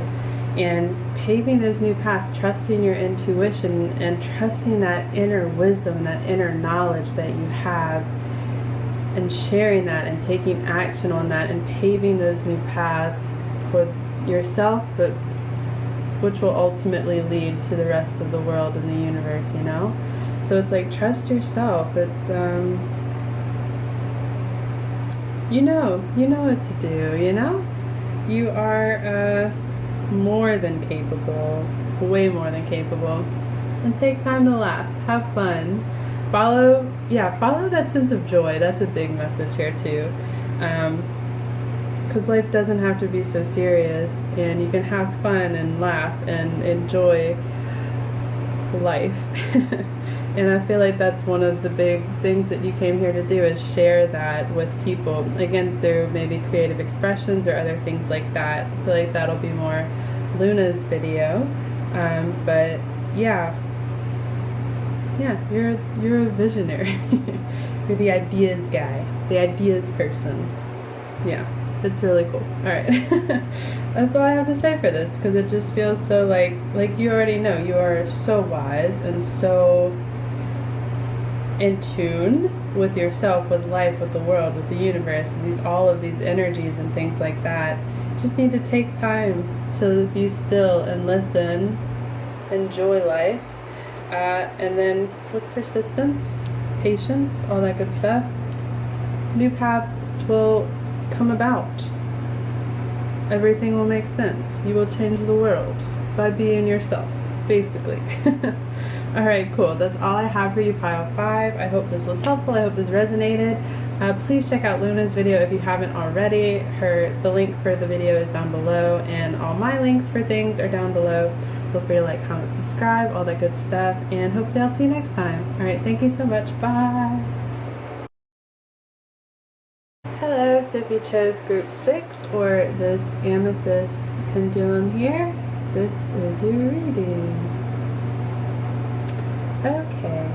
and paving those new paths, trusting your intuition and trusting that inner wisdom and that inner knowledge that you have, and sharing that and taking action on that and paving those new paths for yourself, but which will ultimately lead to the rest of the world and the universe, you know? So it's like, trust yourself. It's, you know what to do, you know? You are more than capable, way more than capable. And take time to laugh, have fun. Follow that sense of joy. That's a big message here too. Because life doesn't have to be so serious, and you can have fun and laugh and enjoy life. And I feel like that's one of the big things that you came here to do, is share that with people. Again, through maybe creative expressions or other things like that. I feel like that'll be more Luna's video. But yeah, you're a visionary. You're the ideas guy, the ideas person. Yeah, it's really cool. All right. That's all I have to say for this, because it just feels so like you already know, you are so wise and so in tune with yourself, with life, with the world, with the universe, and all of these energies and things like that. You just need to take time to be still and listen, enjoy life, and then with persistence, patience, all that good stuff, new paths will come about. Everything will make sense. You will change the world by being yourself, basically. Alright, cool. That's all I have for you, Pile 5. I hope this was helpful. I hope this resonated. Please check out Luna's video if you haven't already. The link for the video is down below, and all my links for things are down below. Feel free to like, comment, subscribe, all that good stuff, and hopefully I'll see you next time. Alright, thank you so much. Bye! Hello, so if you chose group 6 or this amethyst pendulum here, this is your reading. Okay,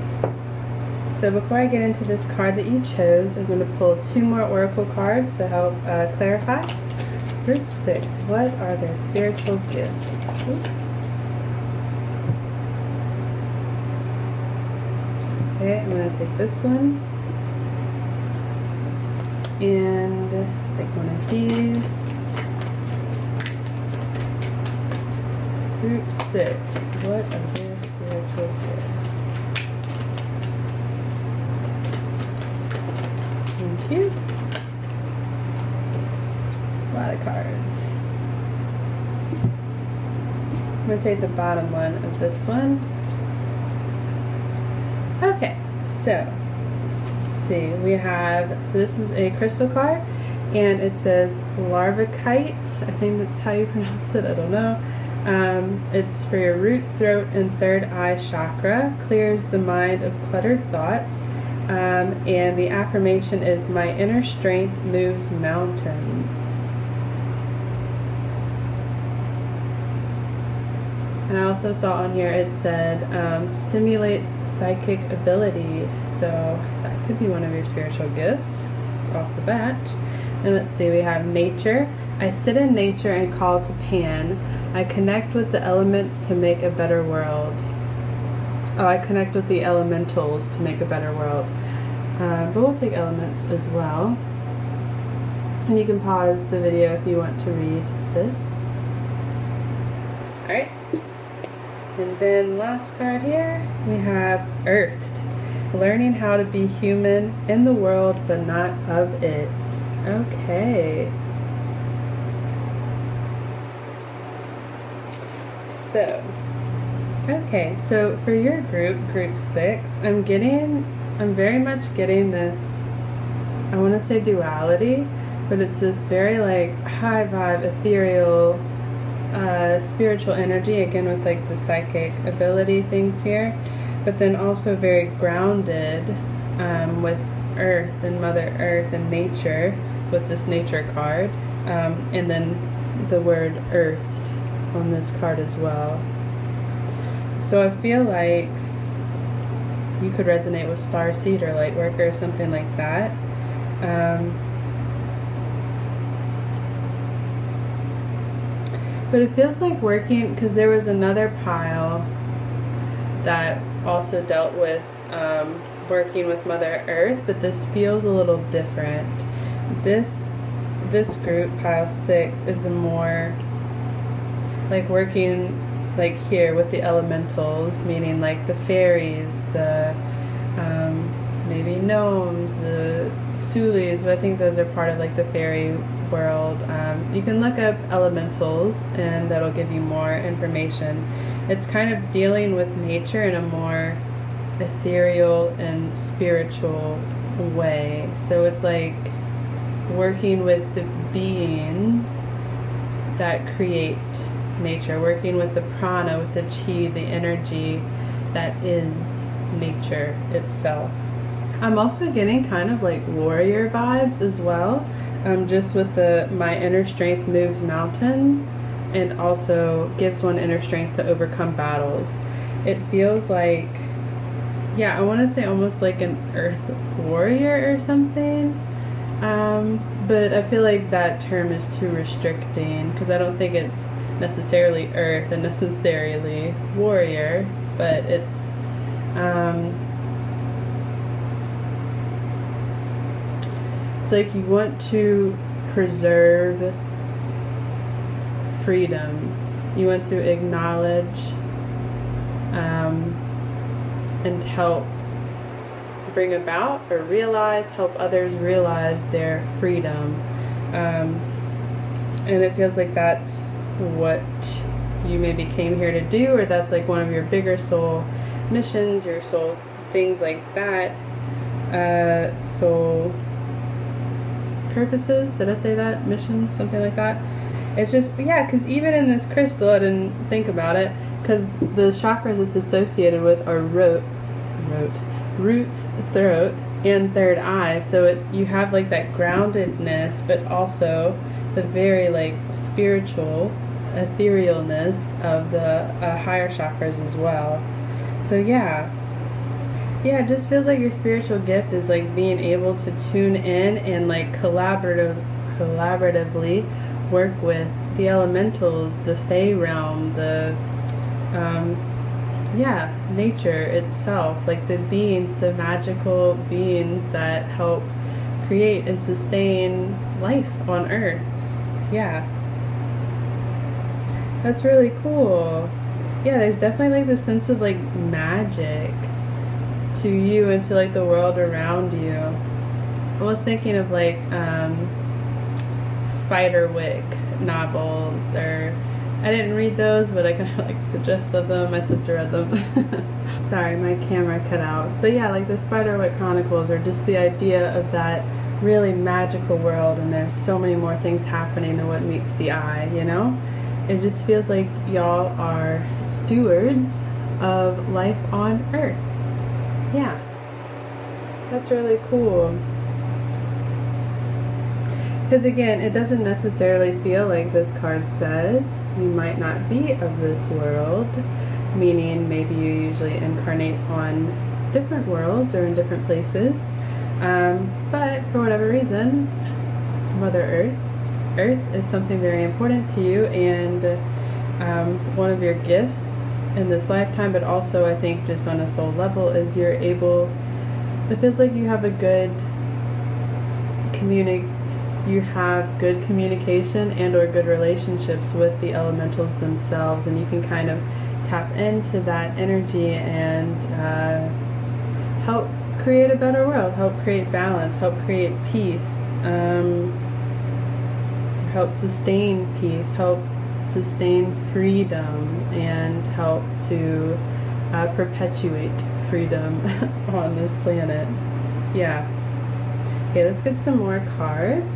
so before I get into this card that you chose, I'm going to pull 2 more oracle cards to help clarify. Group 6, what are their spiritual gifts? Okay, I'm going to take this one and take one of these. Group 6, what are their spiritual gifts? Thank you. A lot of cards. I'm going to take the bottom one of this one. Okay, so let's see. We have, so this is a crystal card, and it says Larvakite. I think that's how you pronounce it. I don't know. It's for your root, throat, and third eye chakra. Clears the mind of cluttered thoughts. And the affirmation is, my inner strength moves mountains. And I also saw on here it said stimulates psychic ability. So that could be one of your spiritual gifts off the bat. And let's see, we have nature. I sit in nature and call to Pan. I connect with the elements to make a better world. Oh, I connect with the elementals to make a better world. But we'll take elements as well. And you can pause the video if you want to read this. Alright. And then last card here, we have Earthed. learning how to be human in the world but not of it. Okay. So for your group 6, I'm very much getting this, I want to say duality, but it's this very like high vibe, ethereal, spiritual energy, again with like the psychic ability things here, but then also very grounded with earth and Mother Earth and nature with this nature card, and then the word earthed on this card as well. So I feel like you could resonate with Starseed or Lightworker or something like that. But it feels like working, because there was another pile that also dealt with working with Mother Earth, but this feels a little different. This group, pile 6, is more like working like here with the elementals, meaning like the fairies, the maybe gnomes, the sulis, but I think those are part of like the fairy world. You can look up elementals and that'll give you more information. It's kind of dealing with nature in a more ethereal and spiritual way. So it's like working with the beings that create nature, working with the prana, with the chi, the energy that is nature itself. I'm also getting kind of like warrior vibes as well, just with the my inner strength moves mountains and also gives one inner strength to overcome battles. It feels like, yeah, I want to say almost like an earth warrior or something, but I feel like that term is too restricting because I don't think it's necessarily earth and necessarily warrior, but it's like you want to preserve freedom, you want to acknowledge and help bring about or help others realize their freedom, and it feels like that's what you maybe came here to do, or that's like one of your bigger soul missions, your soul things like that, soul purposes. Did I say that? Mission, something like that. It's just, yeah, because even in this crystal, I didn't think about it, because the chakras it's associated with are root, throat, and third eye. So you have like that groundedness, but also the very like spiritual etherealness of the higher chakras as well. So yeah, it just feels like your spiritual gift is like being able to tune in and like collaboratively work with the elementals, the Fey realm, the nature itself, like the beings, the magical beings that help create and sustain life on Earth. Yeah, that's really cool. Yeah, there's definitely like this sense of like magic to you and to like the world around you. I was thinking of like Spiderwick novels, or I didn't read those, but I kind of like the gist of them. My sister read them. Sorry, my camera cut out. But yeah, like the Spiderwick Chronicles, or just the idea of that really magical world, and there's so many more things happening than what meets the eye, you know? It just feels like y'all are stewards of life on Earth. Yeah, that's really cool. Because again, it doesn't necessarily feel like this card says you might not be of this world, meaning maybe you usually incarnate on different worlds or in different places, but for whatever reason, Mother Earth is something very important to you, and one of your gifts in this lifetime, but also I think just on a soul level, is you're able, it feels like you have a good communication and or good relationships with the elementals themselves, and you can kind of tap into that energy and create a better world, help create balance, help create peace, help sustain peace, help sustain freedom, and help to perpetuate freedom on this planet. Yeah. Okay, let's get some more cards.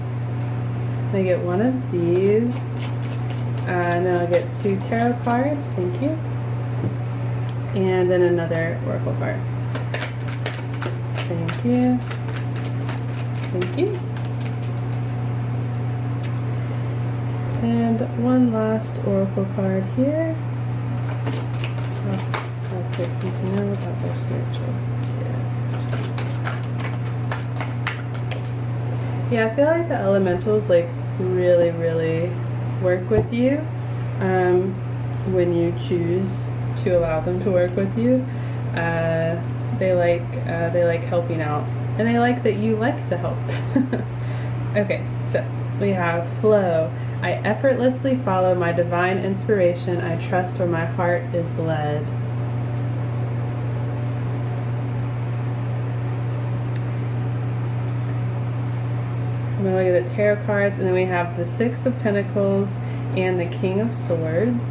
I get one of these, and then I'll get 2 tarot cards. Thank you. And then another oracle card. Thank you. Thank you. And one last oracle card here. Last 6 need to know about their spiritual gift. Yeah, I feel like the elementals like really, really work with you when you choose to allow them to work with you. They like helping out, and they like that you like to help. Okay, so we have flow. I effortlessly follow my divine inspiration. I trust where my heart is led. I'm going to look at the tarot cards, and then we have the 6 of Pentacles and the King of Swords.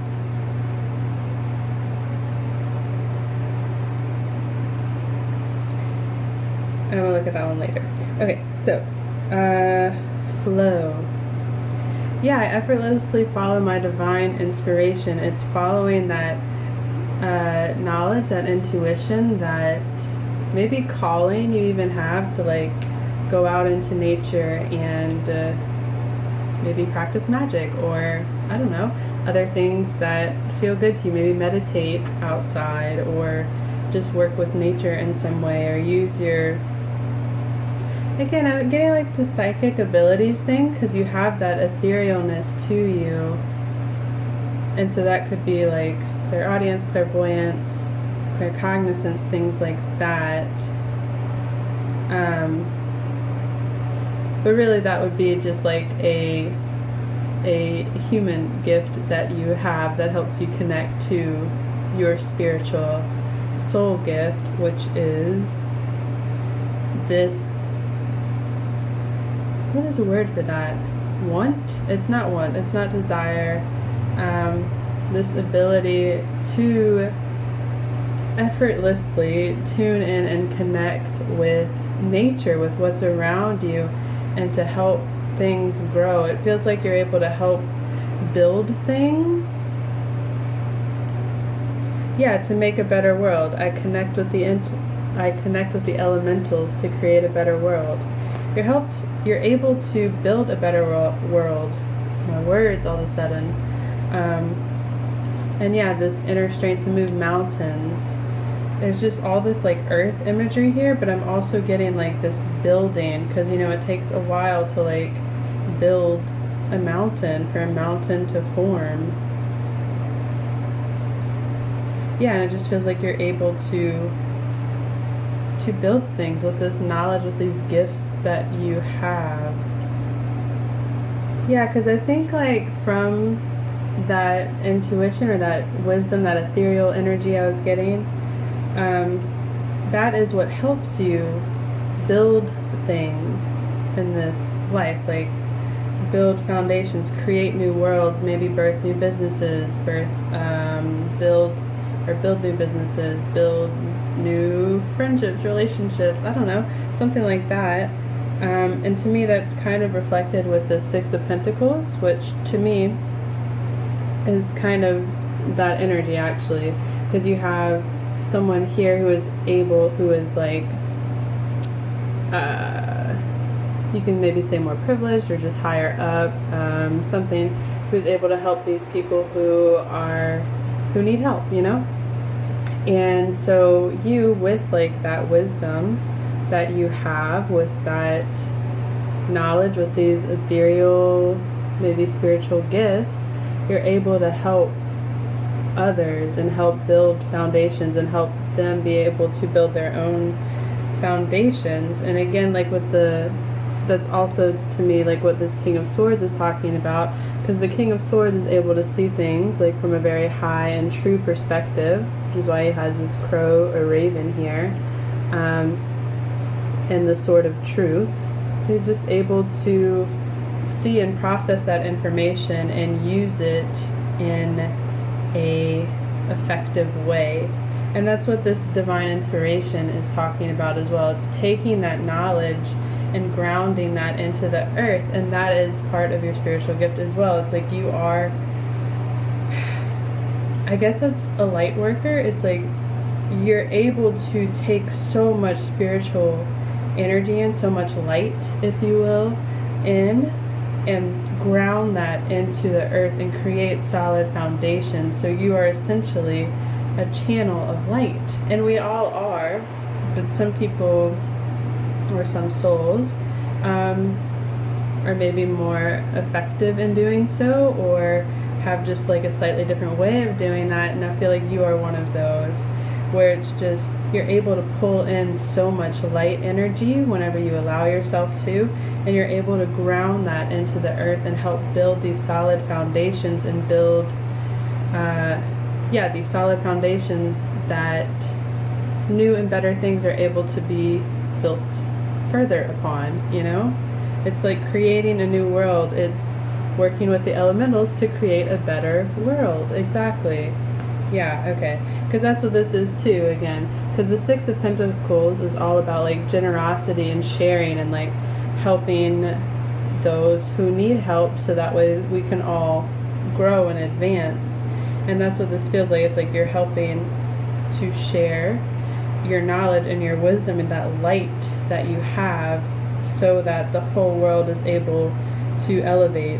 And I'm going to look at that one later. Okay, so, flow. Yeah, I effortlessly follow my divine inspiration. It's following that knowledge, that intuition, that maybe calling you even have to like go out into nature and maybe practice magic, or I don't know, other things that feel good to you. Maybe meditate outside, or just work with nature in some way, or use your, again, I'm getting like the psychic abilities thing, because you have that etherealness to you, and so that could be like clairaudience, clairvoyance, claircognizance, things like that. But really that would be just like a human gift that you have that helps you connect to your spiritual soul gift, which is this, what is the word for that? Want? It's not want, it's not desire. This ability to effortlessly tune in and connect with nature, with what's around you, and to help things grow. It feels like you're able to help build things. Yeah, to make a better world. I connect with the elementals to create a better world. You're able to build a better world. My words all of a sudden. And yeah, this inner strength to move mountains. There's just all this like earth imagery here, but I'm also getting like this building, because you know it takes a while to like build a mountain, for a mountain to form. Yeah, and it just feels like you're able to build things with this knowledge, with these gifts that you have. Yeah, because I think like from that intuition or that wisdom, that ethereal energy I was getting, that is what helps you build things in this life, like build foundations, create new worlds, maybe birth new businesses, build new businesses, build new friendships, relationships, I don't know, something like that. And to me that's kind of reflected with the 6 of Pentacles, which to me is kind of that energy actually, because you have someone here who is like you can maybe say more privileged or just higher up, something, who's able to help these people who need help, you know. And so you, with like that wisdom that you have, with that knowledge, with these ethereal, maybe spiritual gifts, you're able to help others and help build foundations and help them be able to build their own foundations. And again, like with that's also to me like what this King of Swords is talking about, because the King of Swords is able to see things like from a very high and true perspective, which is why he has this crow or raven here. and the sword of truth. He's just able to see and process that information and use it in a effective way. And that's what this divine inspiration is talking about as well. It's taking that knowledge and grounding that into the earth, and that is part of your spiritual gift as well. It's like you are, I guess that's a light worker. It's like you're able to take so much spiritual energy and so much light, if you will, in, and ground that into the earth and create solid foundations. So you are essentially a channel of light, and we all are, but some people or some souls are maybe more effective in doing so, or have just like a slightly different way of doing that. And I feel like you are one of those where it's just you're able to pull in so much light energy whenever you allow yourself to, and you're able to ground that into the earth and help build these solid foundations and build these solid foundations that new and better things are able to be built further upon, you know? It's like creating a new world. It's working with the elementals to create a better world. Exactly. Yeah, okay. Because that's what this is too, again. Because the Six of Pentacles is all about like generosity and sharing and like helping those who need help, so that way we can all grow and advance. And that's what this feels like. It's like you're helping to share your knowledge and your wisdom and that light that you have, so that the whole world is able to elevate.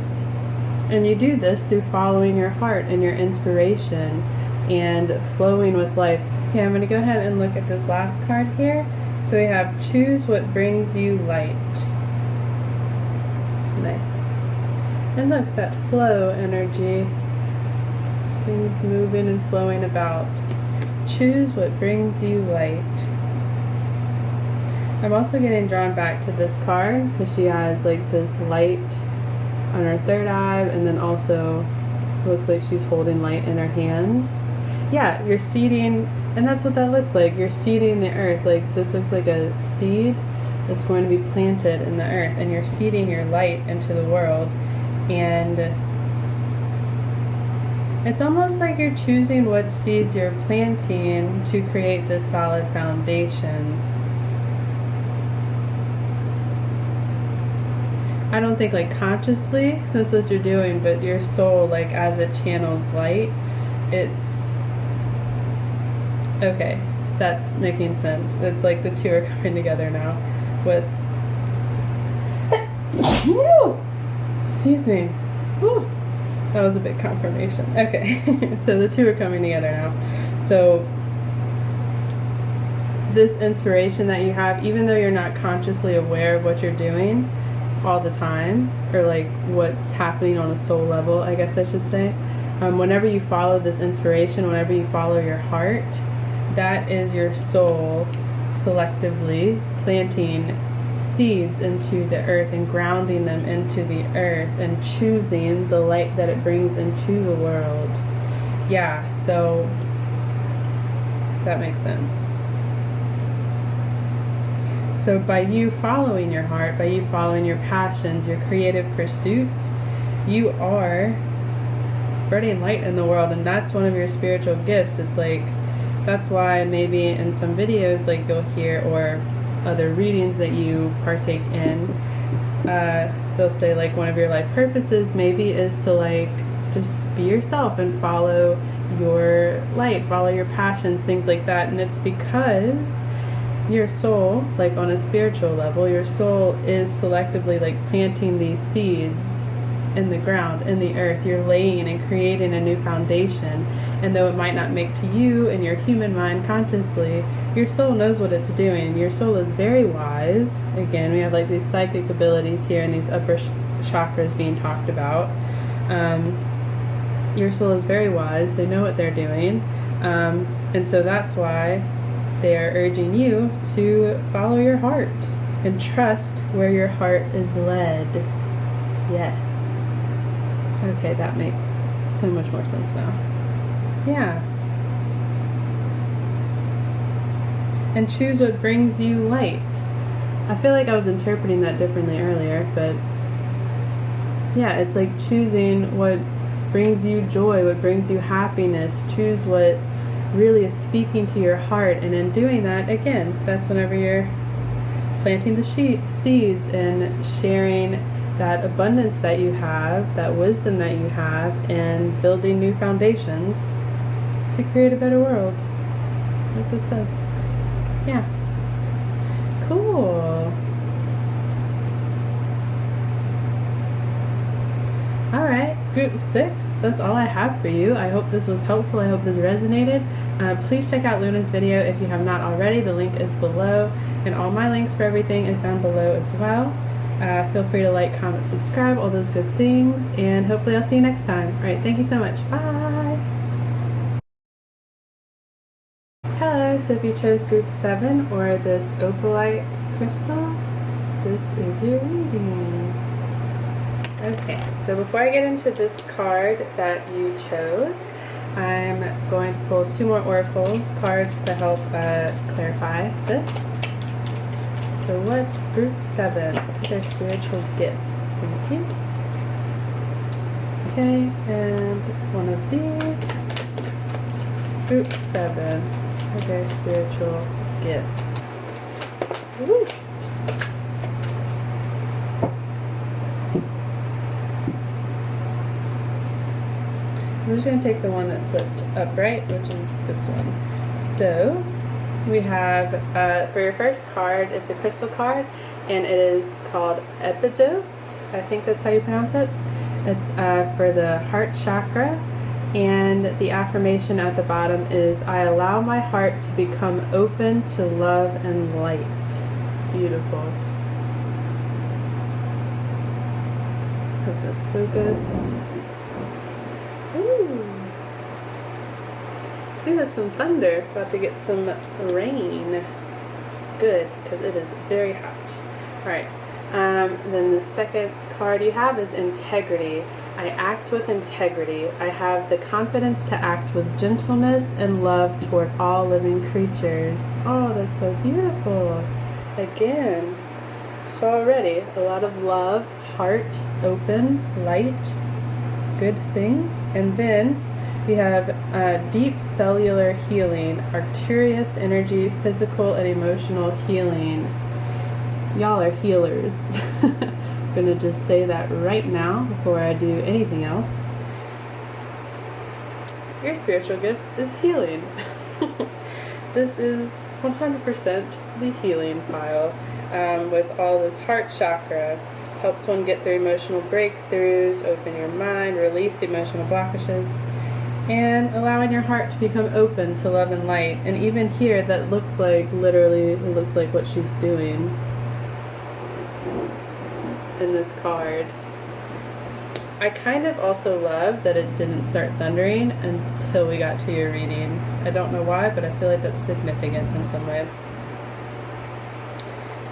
And you do this through following your heart and your inspiration and flowing with life. Okay, I'm going to go ahead and look at this last card here. So we have choose what brings you light. Nice. And look, that flow energy. Things moving and flowing about. Choose what brings you light. I'm also getting drawn back to this card because she has like this light on her third eye, and then also looks like she's holding light in her hands. Yeah, you're seeding, and that's what that looks like. You're seeding the earth. Like this looks like a seed that's going to be planted in the earth, and you're seeding your light into the world. And it's almost like you're choosing what seeds you're planting to create this solid foundation. I don't think like consciously that's what you're doing, but your soul, like as it channels light, it's okay. That's making sense. It's like the two are coming together now with excuse me. Whew. That was a big confirmation. Okay. So the two are coming together now. So this inspiration that you have, even though you're not consciously aware of what you're doing all the time, or like what's happening on a soul level, I guess I should say, whenever you follow this inspiration, whenever you follow your heart, that is your soul selectively planting seeds into the earth and grounding them into the earth and choosing the light that it brings into the world. Yeah, so that makes sense. So by you following your heart, by you following your passions, your creative pursuits, you are spreading light in the world, and that's one of your spiritual gifts. It's like, that's why maybe in some videos like you'll hear, or other readings that you partake in, they'll say like one of your life purposes maybe is to like just be yourself and follow your light, follow your passions, things like that. And it's because your soul, like on a spiritual level, your soul is selectively like planting these seeds in the ground, in the earth. You're laying and creating a new foundation. And though it might not make to you in your human mind consciously, your soul knows what it's doing. Your soul is very wise. Again, we have like these psychic abilities here and these upper chakras being talked about. Your soul is very wise. They know what they're doing. And so that's why they are urging you to follow your heart and trust where your heart is led. Yes. Okay, that makes so much more sense now. Yeah. And choose what brings you light. I feel like I was interpreting that differently earlier, but yeah, it's like choosing what brings you joy, what brings you happiness. Choose what really is speaking to your heart, and in doing that, again, that's whenever you're planting the seeds and sharing that abundance that you have, that wisdom that you have, and building new foundations to create a better world, like this says. Yeah. Cool. Alright, group 6, that's all I have for you. I hope this was helpful. I hope this resonated. Please check out Luna's video if you have not already. The link is below, and all my links for everything is down below as well. Feel free to like, comment, subscribe, all those good things, and hopefully I'll see you next time. Alright, thank you so much. Bye! Hello, so if you chose group 7 or this Opalite crystal, this is your reading. Okay, so before I get into this card that you chose, I'm going to pull 2 more oracle cards to help clarify this. So what group 7? What are their spiritual gifts? Thank you. Okay, and one of these. Group 7. What are their spiritual gifts? Woo! I'm just going to take the one that flipped upright, which is this one. So, we have, for your first card, it's a crystal card, and it is called Epidote. I think that's how you pronounce it. It's for the heart chakra, and the affirmation at the bottom is, I allow my heart to become open to love and light. Beautiful. Hope that's focused. Ooh. I think there's some thunder. About to get some rain. Good, because it is very hot. Alright. Then the second card you have is Integrity. I act with integrity. I have the confidence to act with gentleness and love toward all living creatures. Oh, that's so beautiful. Again. So already, a lot of love, heart, open, light, good things. And then we have deep cellular healing, Arcturus energy, physical and emotional healing. Y'all are healers. I'm gonna just say that right now before I do anything else. Your spiritual gift is healing. This is 100% the healing pile. With all this heart chakra, helps one get through emotional breakthroughs, open your mind, release emotional blockages, and allowing your heart to become open to love and light. And even here, that looks like, literally, it looks like what she's doing in this card. I kind of also love that it didn't start thundering until we got to your reading. I don't know why, but I feel like that's significant in some way.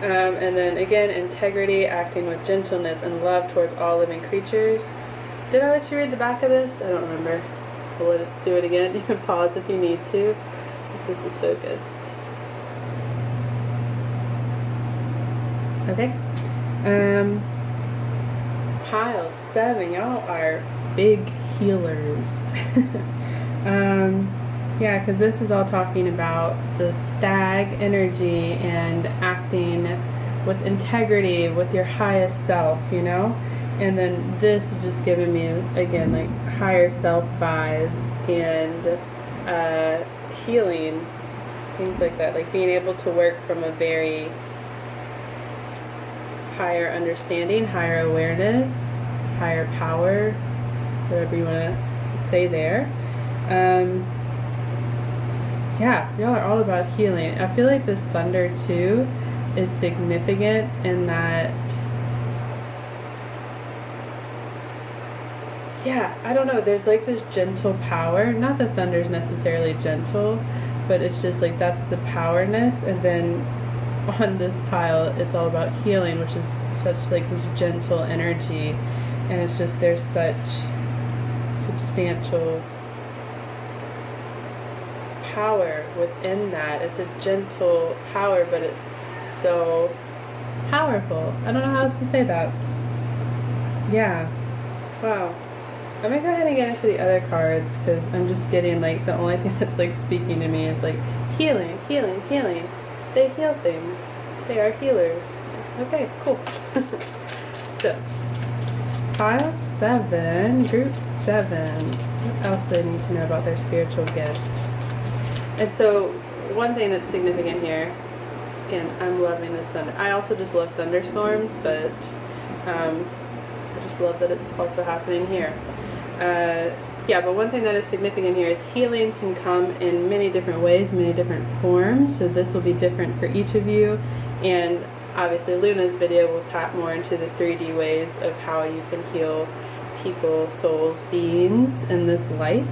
And then again, integrity, acting with gentleness and love towards all living creatures. Did I let you read the back of this? I don't remember. We'll let it do it again. You can pause if you need to, if this is focused. Okay. Pile 7, y'all are big healers. Yeah, because this is all talking about the stag energy and acting with integrity, with your highest self, you know? And then this is just giving me, again, like higher self vibes and healing, things like that. Like being able to work from a very higher understanding, higher awareness, higher power, whatever you want to say there. Yeah, y'all are all about healing. I feel like this thunder too is significant in that, yeah, I don't know, there's like this gentle power. Not that thunder's necessarily gentle, but it's just like that's the powerness. And then on this pile, it's all about healing, which is such like this gentle energy. And it's just, there's such substantial power within that. It's a gentle power, but it's so powerful. I don't know how else to say that. Yeah. Wow. I'm gonna go ahead and get into the other cards because I'm just getting like the only thing that's like speaking to me is like healing, healing, healing. They heal things. They are healers. Okay, cool. So, pile 7, group 7. What else do they need to know about their spiritual gift? And so, one thing that's significant here, again, I'm loving this thunder. I also just love thunderstorms, but I just love that it's also happening here. Yeah, but one thing that is significant here is healing can come in many different ways, many different forms. So this will be different for each of you. And obviously Luna's video will tap more into the 3D ways of how you can heal people, souls, beings in this life.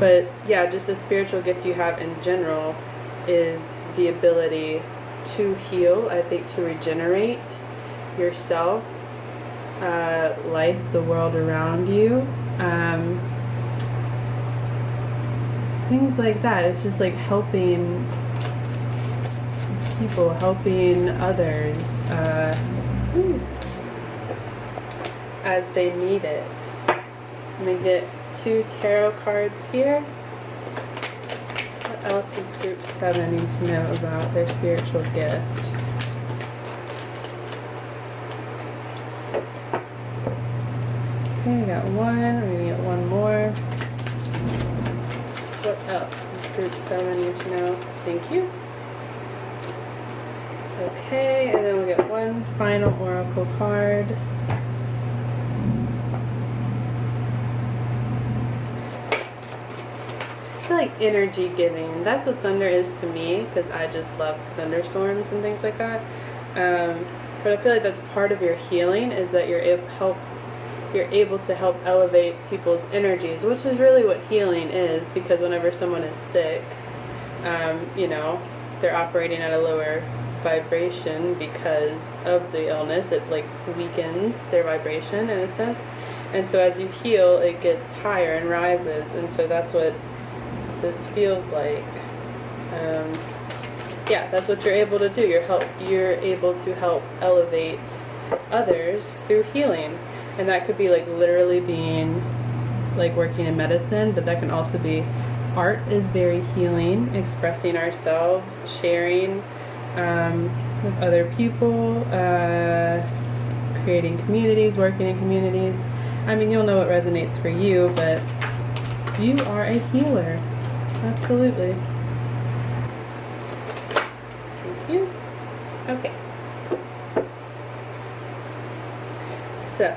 But yeah, just a spiritual gift you have in general is the ability to heal, I think, to regenerate yourself, life, the world around you, things like that. It's just like helping people, helping others as they need it. Let me get 2 tarot cards here. What else does group 7 need to know about their spiritual gift? Okay, I got 1. We're going to get 1 more. What else does group 7 need to know? Thank you. Okay, and then we'll get 1 final oracle card. I feel like energy giving. That's what thunder is to me, because I just love thunderstorms and things like that. But I feel like that's part of your healing, is that you're able to help elevate people's energies, which is really what healing is, because whenever someone is sick, you know, they're operating at a lower vibration because of the illness. It like weakens their vibration in a sense, and so as you heal, it gets higher and rises, and so that's what this feels like. Yeah, that's what you're able to do. You're able to help elevate others through healing. And that could be like literally being like working in medicine, but that can also be art is very healing, expressing ourselves, sharing with other people, creating communities, working in communities. I mean, you'll know what resonates for you, but you are a healer. Absolutely. Thank you. Okay. So,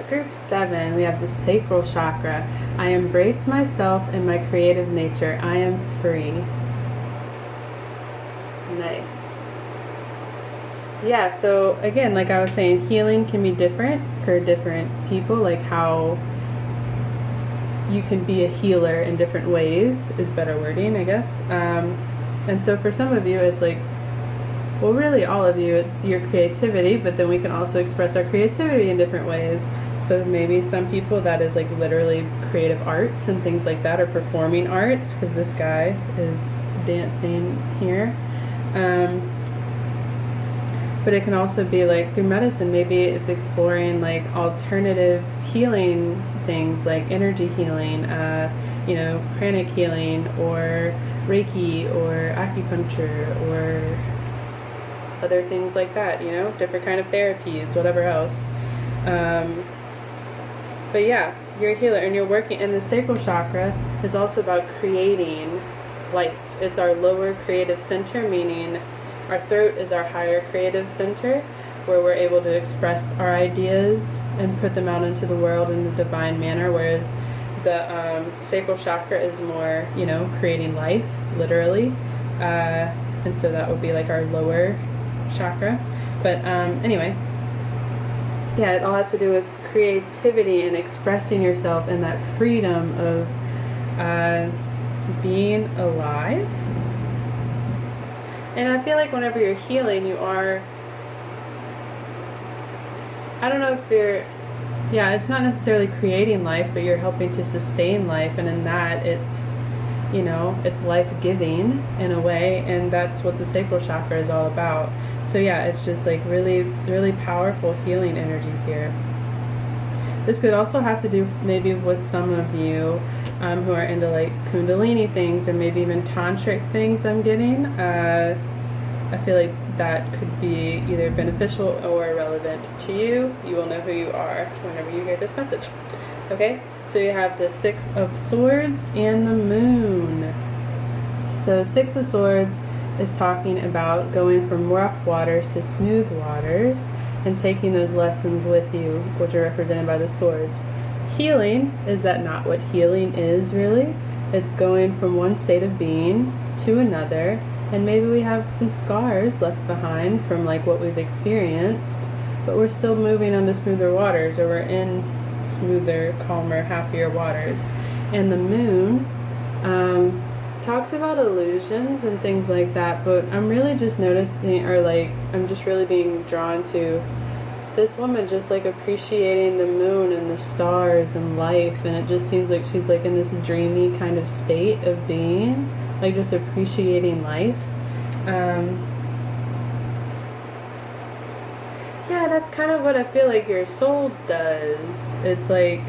group 7, we have the sacral chakra. I embrace myself and my creative nature. I am free. Nice. Yeah, so again, like I was saying, healing can be different for different people, like how you can be a healer in different ways is better wording, I guess. And so for some of you, it's like, well, really all of you, it's your creativity, but then we can also express our creativity in different ways. So maybe some people that is like literally creative arts and things like that, or performing arts, because this guy is dancing here. But it can also be like through medicine, maybe it's exploring like alternative healing things, like energy healing, you know, pranic healing, or Reiki, or acupuncture, or other things like that, you know, different kind of therapies, whatever else. But yeah, you're a healer and you're working, and the sacral chakra is also about creating life. It's our lower creative center, meaning our throat is our higher creative center, where we're able to express our ideas and put them out into the world in a divine manner, whereas the sacral chakra is more, you know, creating life, literally. And so that would be like our lower chakra. But anyway, yeah, it all has to do with creativity and expressing yourself and that freedom of being alive. And I feel like whenever you're healing, you are, I don't know if you're, yeah, it's not necessarily creating life, but you're helping to sustain life, and in that it's you know, it's life-giving in a way, and that's what the sacral chakra is all about. So yeah, it's just like really, really powerful healing energies here. This could also have to do maybe with some of you who are into like Kundalini things, or maybe even tantric things I'm getting. I feel like that could be either beneficial or relevant to you. You will know who you are whenever you hear this message. Okay, so you have the Six of Swords and the Moon. So Six of Swords is talking about going from rough waters to smooth waters and taking those lessons with you, which are represented by the swords. Healing, is that not what healing is really? It's going from one state of being to another, and maybe we have some scars left behind from like what we've experienced, but we're still moving onto smoother waters, or we're in smoother, calmer, happier waters. And the Moon talks about illusions and things like that, but I'm really just noticing, or like I'm just really being drawn to this woman just like appreciating the moon and the stars and life, and it just seems like she's like in this dreamy kind of state of being, like just appreciating life. Yeah, that's kind of what I feel like your soul does. It's like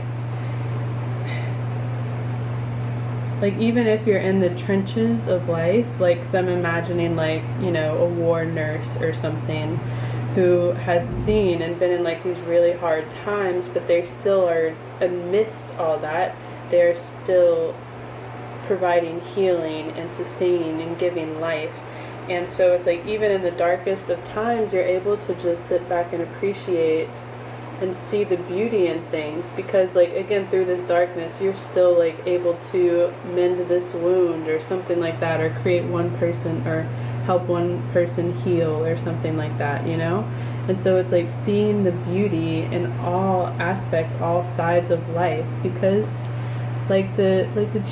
even if you're in the trenches of life, like I'm imagining like, you know, a war nurse or something who has seen and been in like these really hard times, but they still are, amidst all that, they're still providing healing and sustaining and giving life. And so it's like even in the darkest of times, you're able to just sit back and appreciate and see the beauty in things, because like again, through this darkness you're still like able to mend this wound or something like that, or create one person or help one person heal or something like that, you know. And so it's like seeing the beauty in all aspects, all sides of life, because like the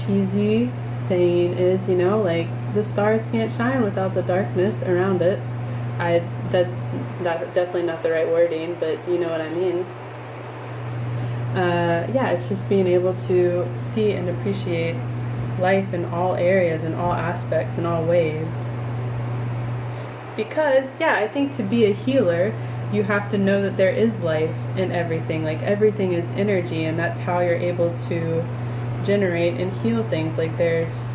cheesy saying is, you know, like the stars can't shine without the darkness around it. That's definitely not the right wording, but you know what I mean. Yeah, it's just being able to see and appreciate life in all areas, in all aspects, in all ways. Because, yeah, I think to be a healer, you have to know that there is life in everything. Like everything is energy, and that's how you're able to generate and heal things. Like it's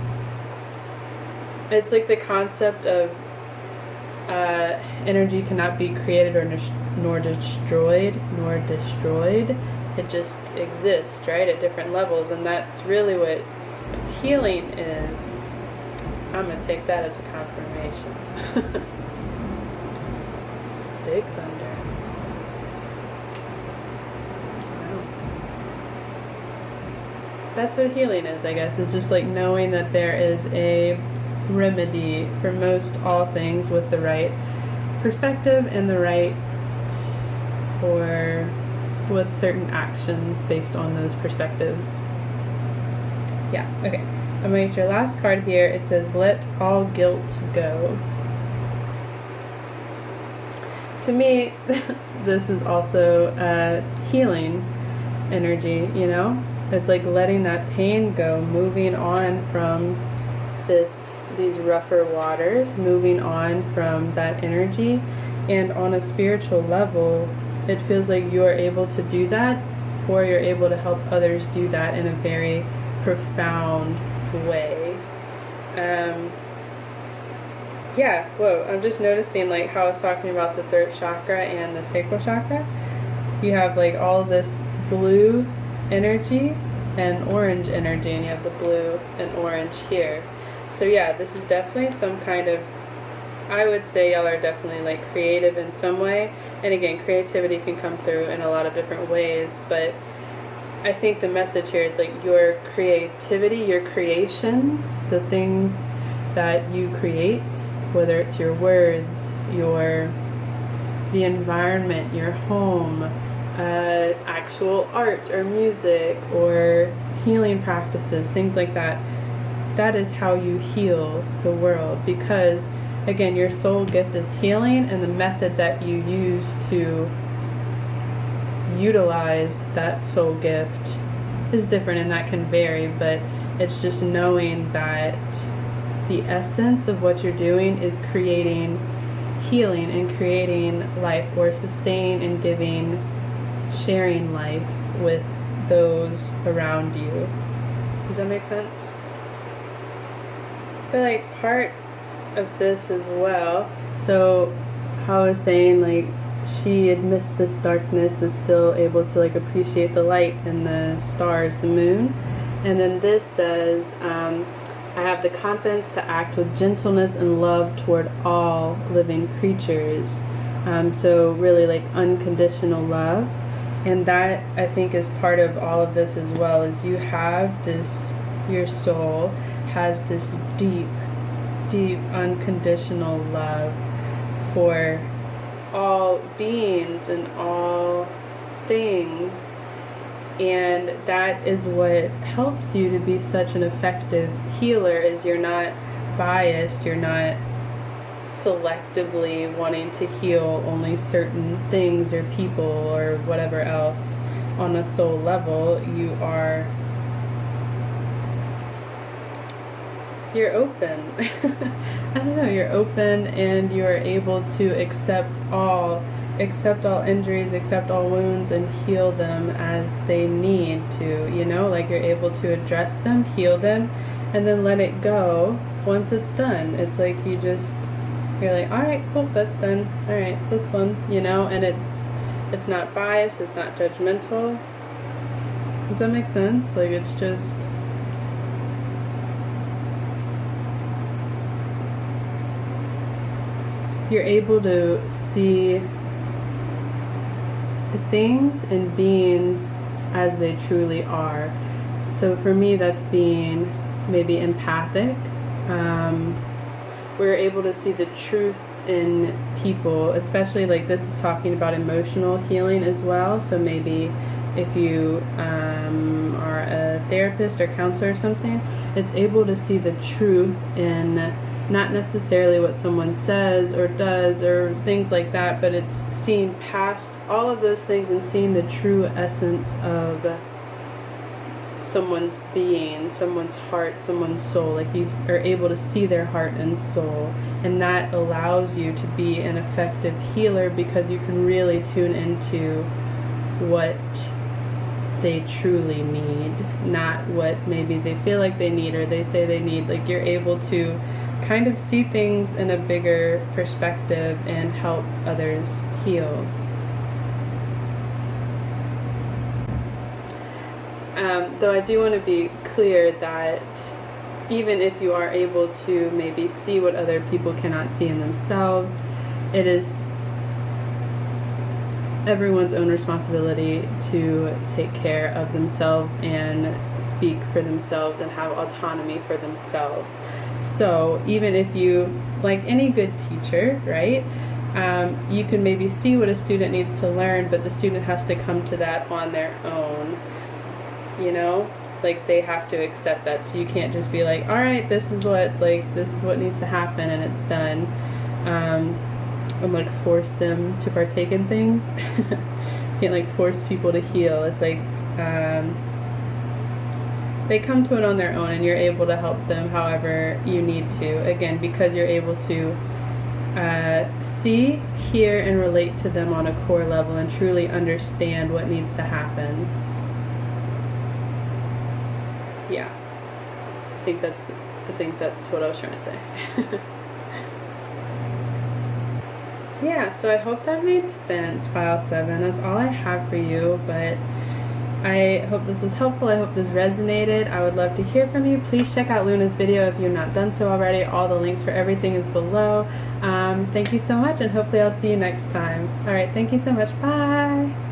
like the concept of energy cannot be created or nor destroyed. It just exists, right, at different levels, and that's really what healing is. I'm gonna take that as a confirmation. Big thunder. Wow. That's what healing is, I guess. It's just like knowing that there is a remedy for most all things with the right perspective and the right, or with certain actions based on those perspectives. Yeah, okay. I'm going to get your last card here. It says, let all guilt go. To me, this is also healing energy, you know? It's like letting that pain go, moving on from these rougher waters, moving on from that energy. And on a spiritual level, it feels like you're able to do that, or you're able to help others do that in a very profound way. Yeah, whoa, I'm just noticing like how I was talking about the third chakra and the sacral chakra. You have like all this blue energy and orange energy, and you have the blue and orange here. So yeah, this is definitely some kind of, I would say y'all are definitely like creative in some way. And again, creativity can come through in a lot of different ways, but I think the message here is like your creativity, your creations, the things that you create, whether it's your words, the environment, your home, actual art or music or healing practices, things like that. That is how you heal the world, because again, your soul gift is healing, and the method that you use to utilize that soul gift is different, and that can vary, but It's just knowing that the essence of what you're doing is creating healing and creating life, or sustaining and giving, sharing life with those around you. Does that make sense? I feel like part of this as well, so how I was saying, like, she amidst this darkness is still able to like appreciate the light and the stars, the moon. And then this says, I have the confidence to act with gentleness and love toward all living creatures. So really like unconditional love. And that, I think, is part of all of this as well, is you have this, your soul has this deep, deep unconditional love for all beings and all things. And that is what helps you to be such an effective healer, is you're not biased, you're not selectively wanting to heal only certain things or people or whatever else. On a soul level, you're open. I don't know, you're open, and you're able to accept all injuries, accept all wounds, and heal them as they need to, you know, like you're able to address them, heal them, and then let it go once it's done. It's like you're like, all right, cool, that's done. All right, this one, you know, and it's not biased, it's not judgmental. Does that make sense? Like, it's just, you're able to see things and beings as they truly are. So for me, that's being maybe empathic. We're able to see the truth in people, especially like this is talking about emotional healing as well. So maybe if you are a therapist or counselor or something, it's able to see the truth in not necessarily what someone says or does or things like that, but it's seeing past all of those things and seeing the true essence of someone's being, someone's heart, someone's soul. Like, you are able to see their heart and soul, and that allows you to be an effective healer because you can really tune into what they truly need, not what maybe they feel like they need or they say they need. Like, you're able to kind of see things in a bigger perspective and help others heal. Though I do want to be clear that even if you are able to maybe see what other people cannot see in themselves, it is everyone's own responsibility to take care of themselves and speak for themselves and have autonomy for themselves. So even if you, like any good teacher, right, you can maybe see what a student needs to learn, but the student has to come to that on their own, you know? Like, they have to accept that. So you can't just be like, all right, this is what needs to happen, and it's done. And like force them to partake in things. Can't like force people to heal. It's like they come to it on their own, and you're able to help them however you need to. Again, because you're able to see, hear, and relate to them on a core level and truly understand what needs to happen. Yeah, I think that's what I was trying to say. Yeah, so I hope that made sense, File 7. That's all I have for you, but I hope this was helpful. I hope this resonated. I would love to hear from you. Please check out Luna's video if you've not done so already. All the links for everything is below. Thank you so much, and hopefully I'll see you next time. All right, thank you so much. Bye!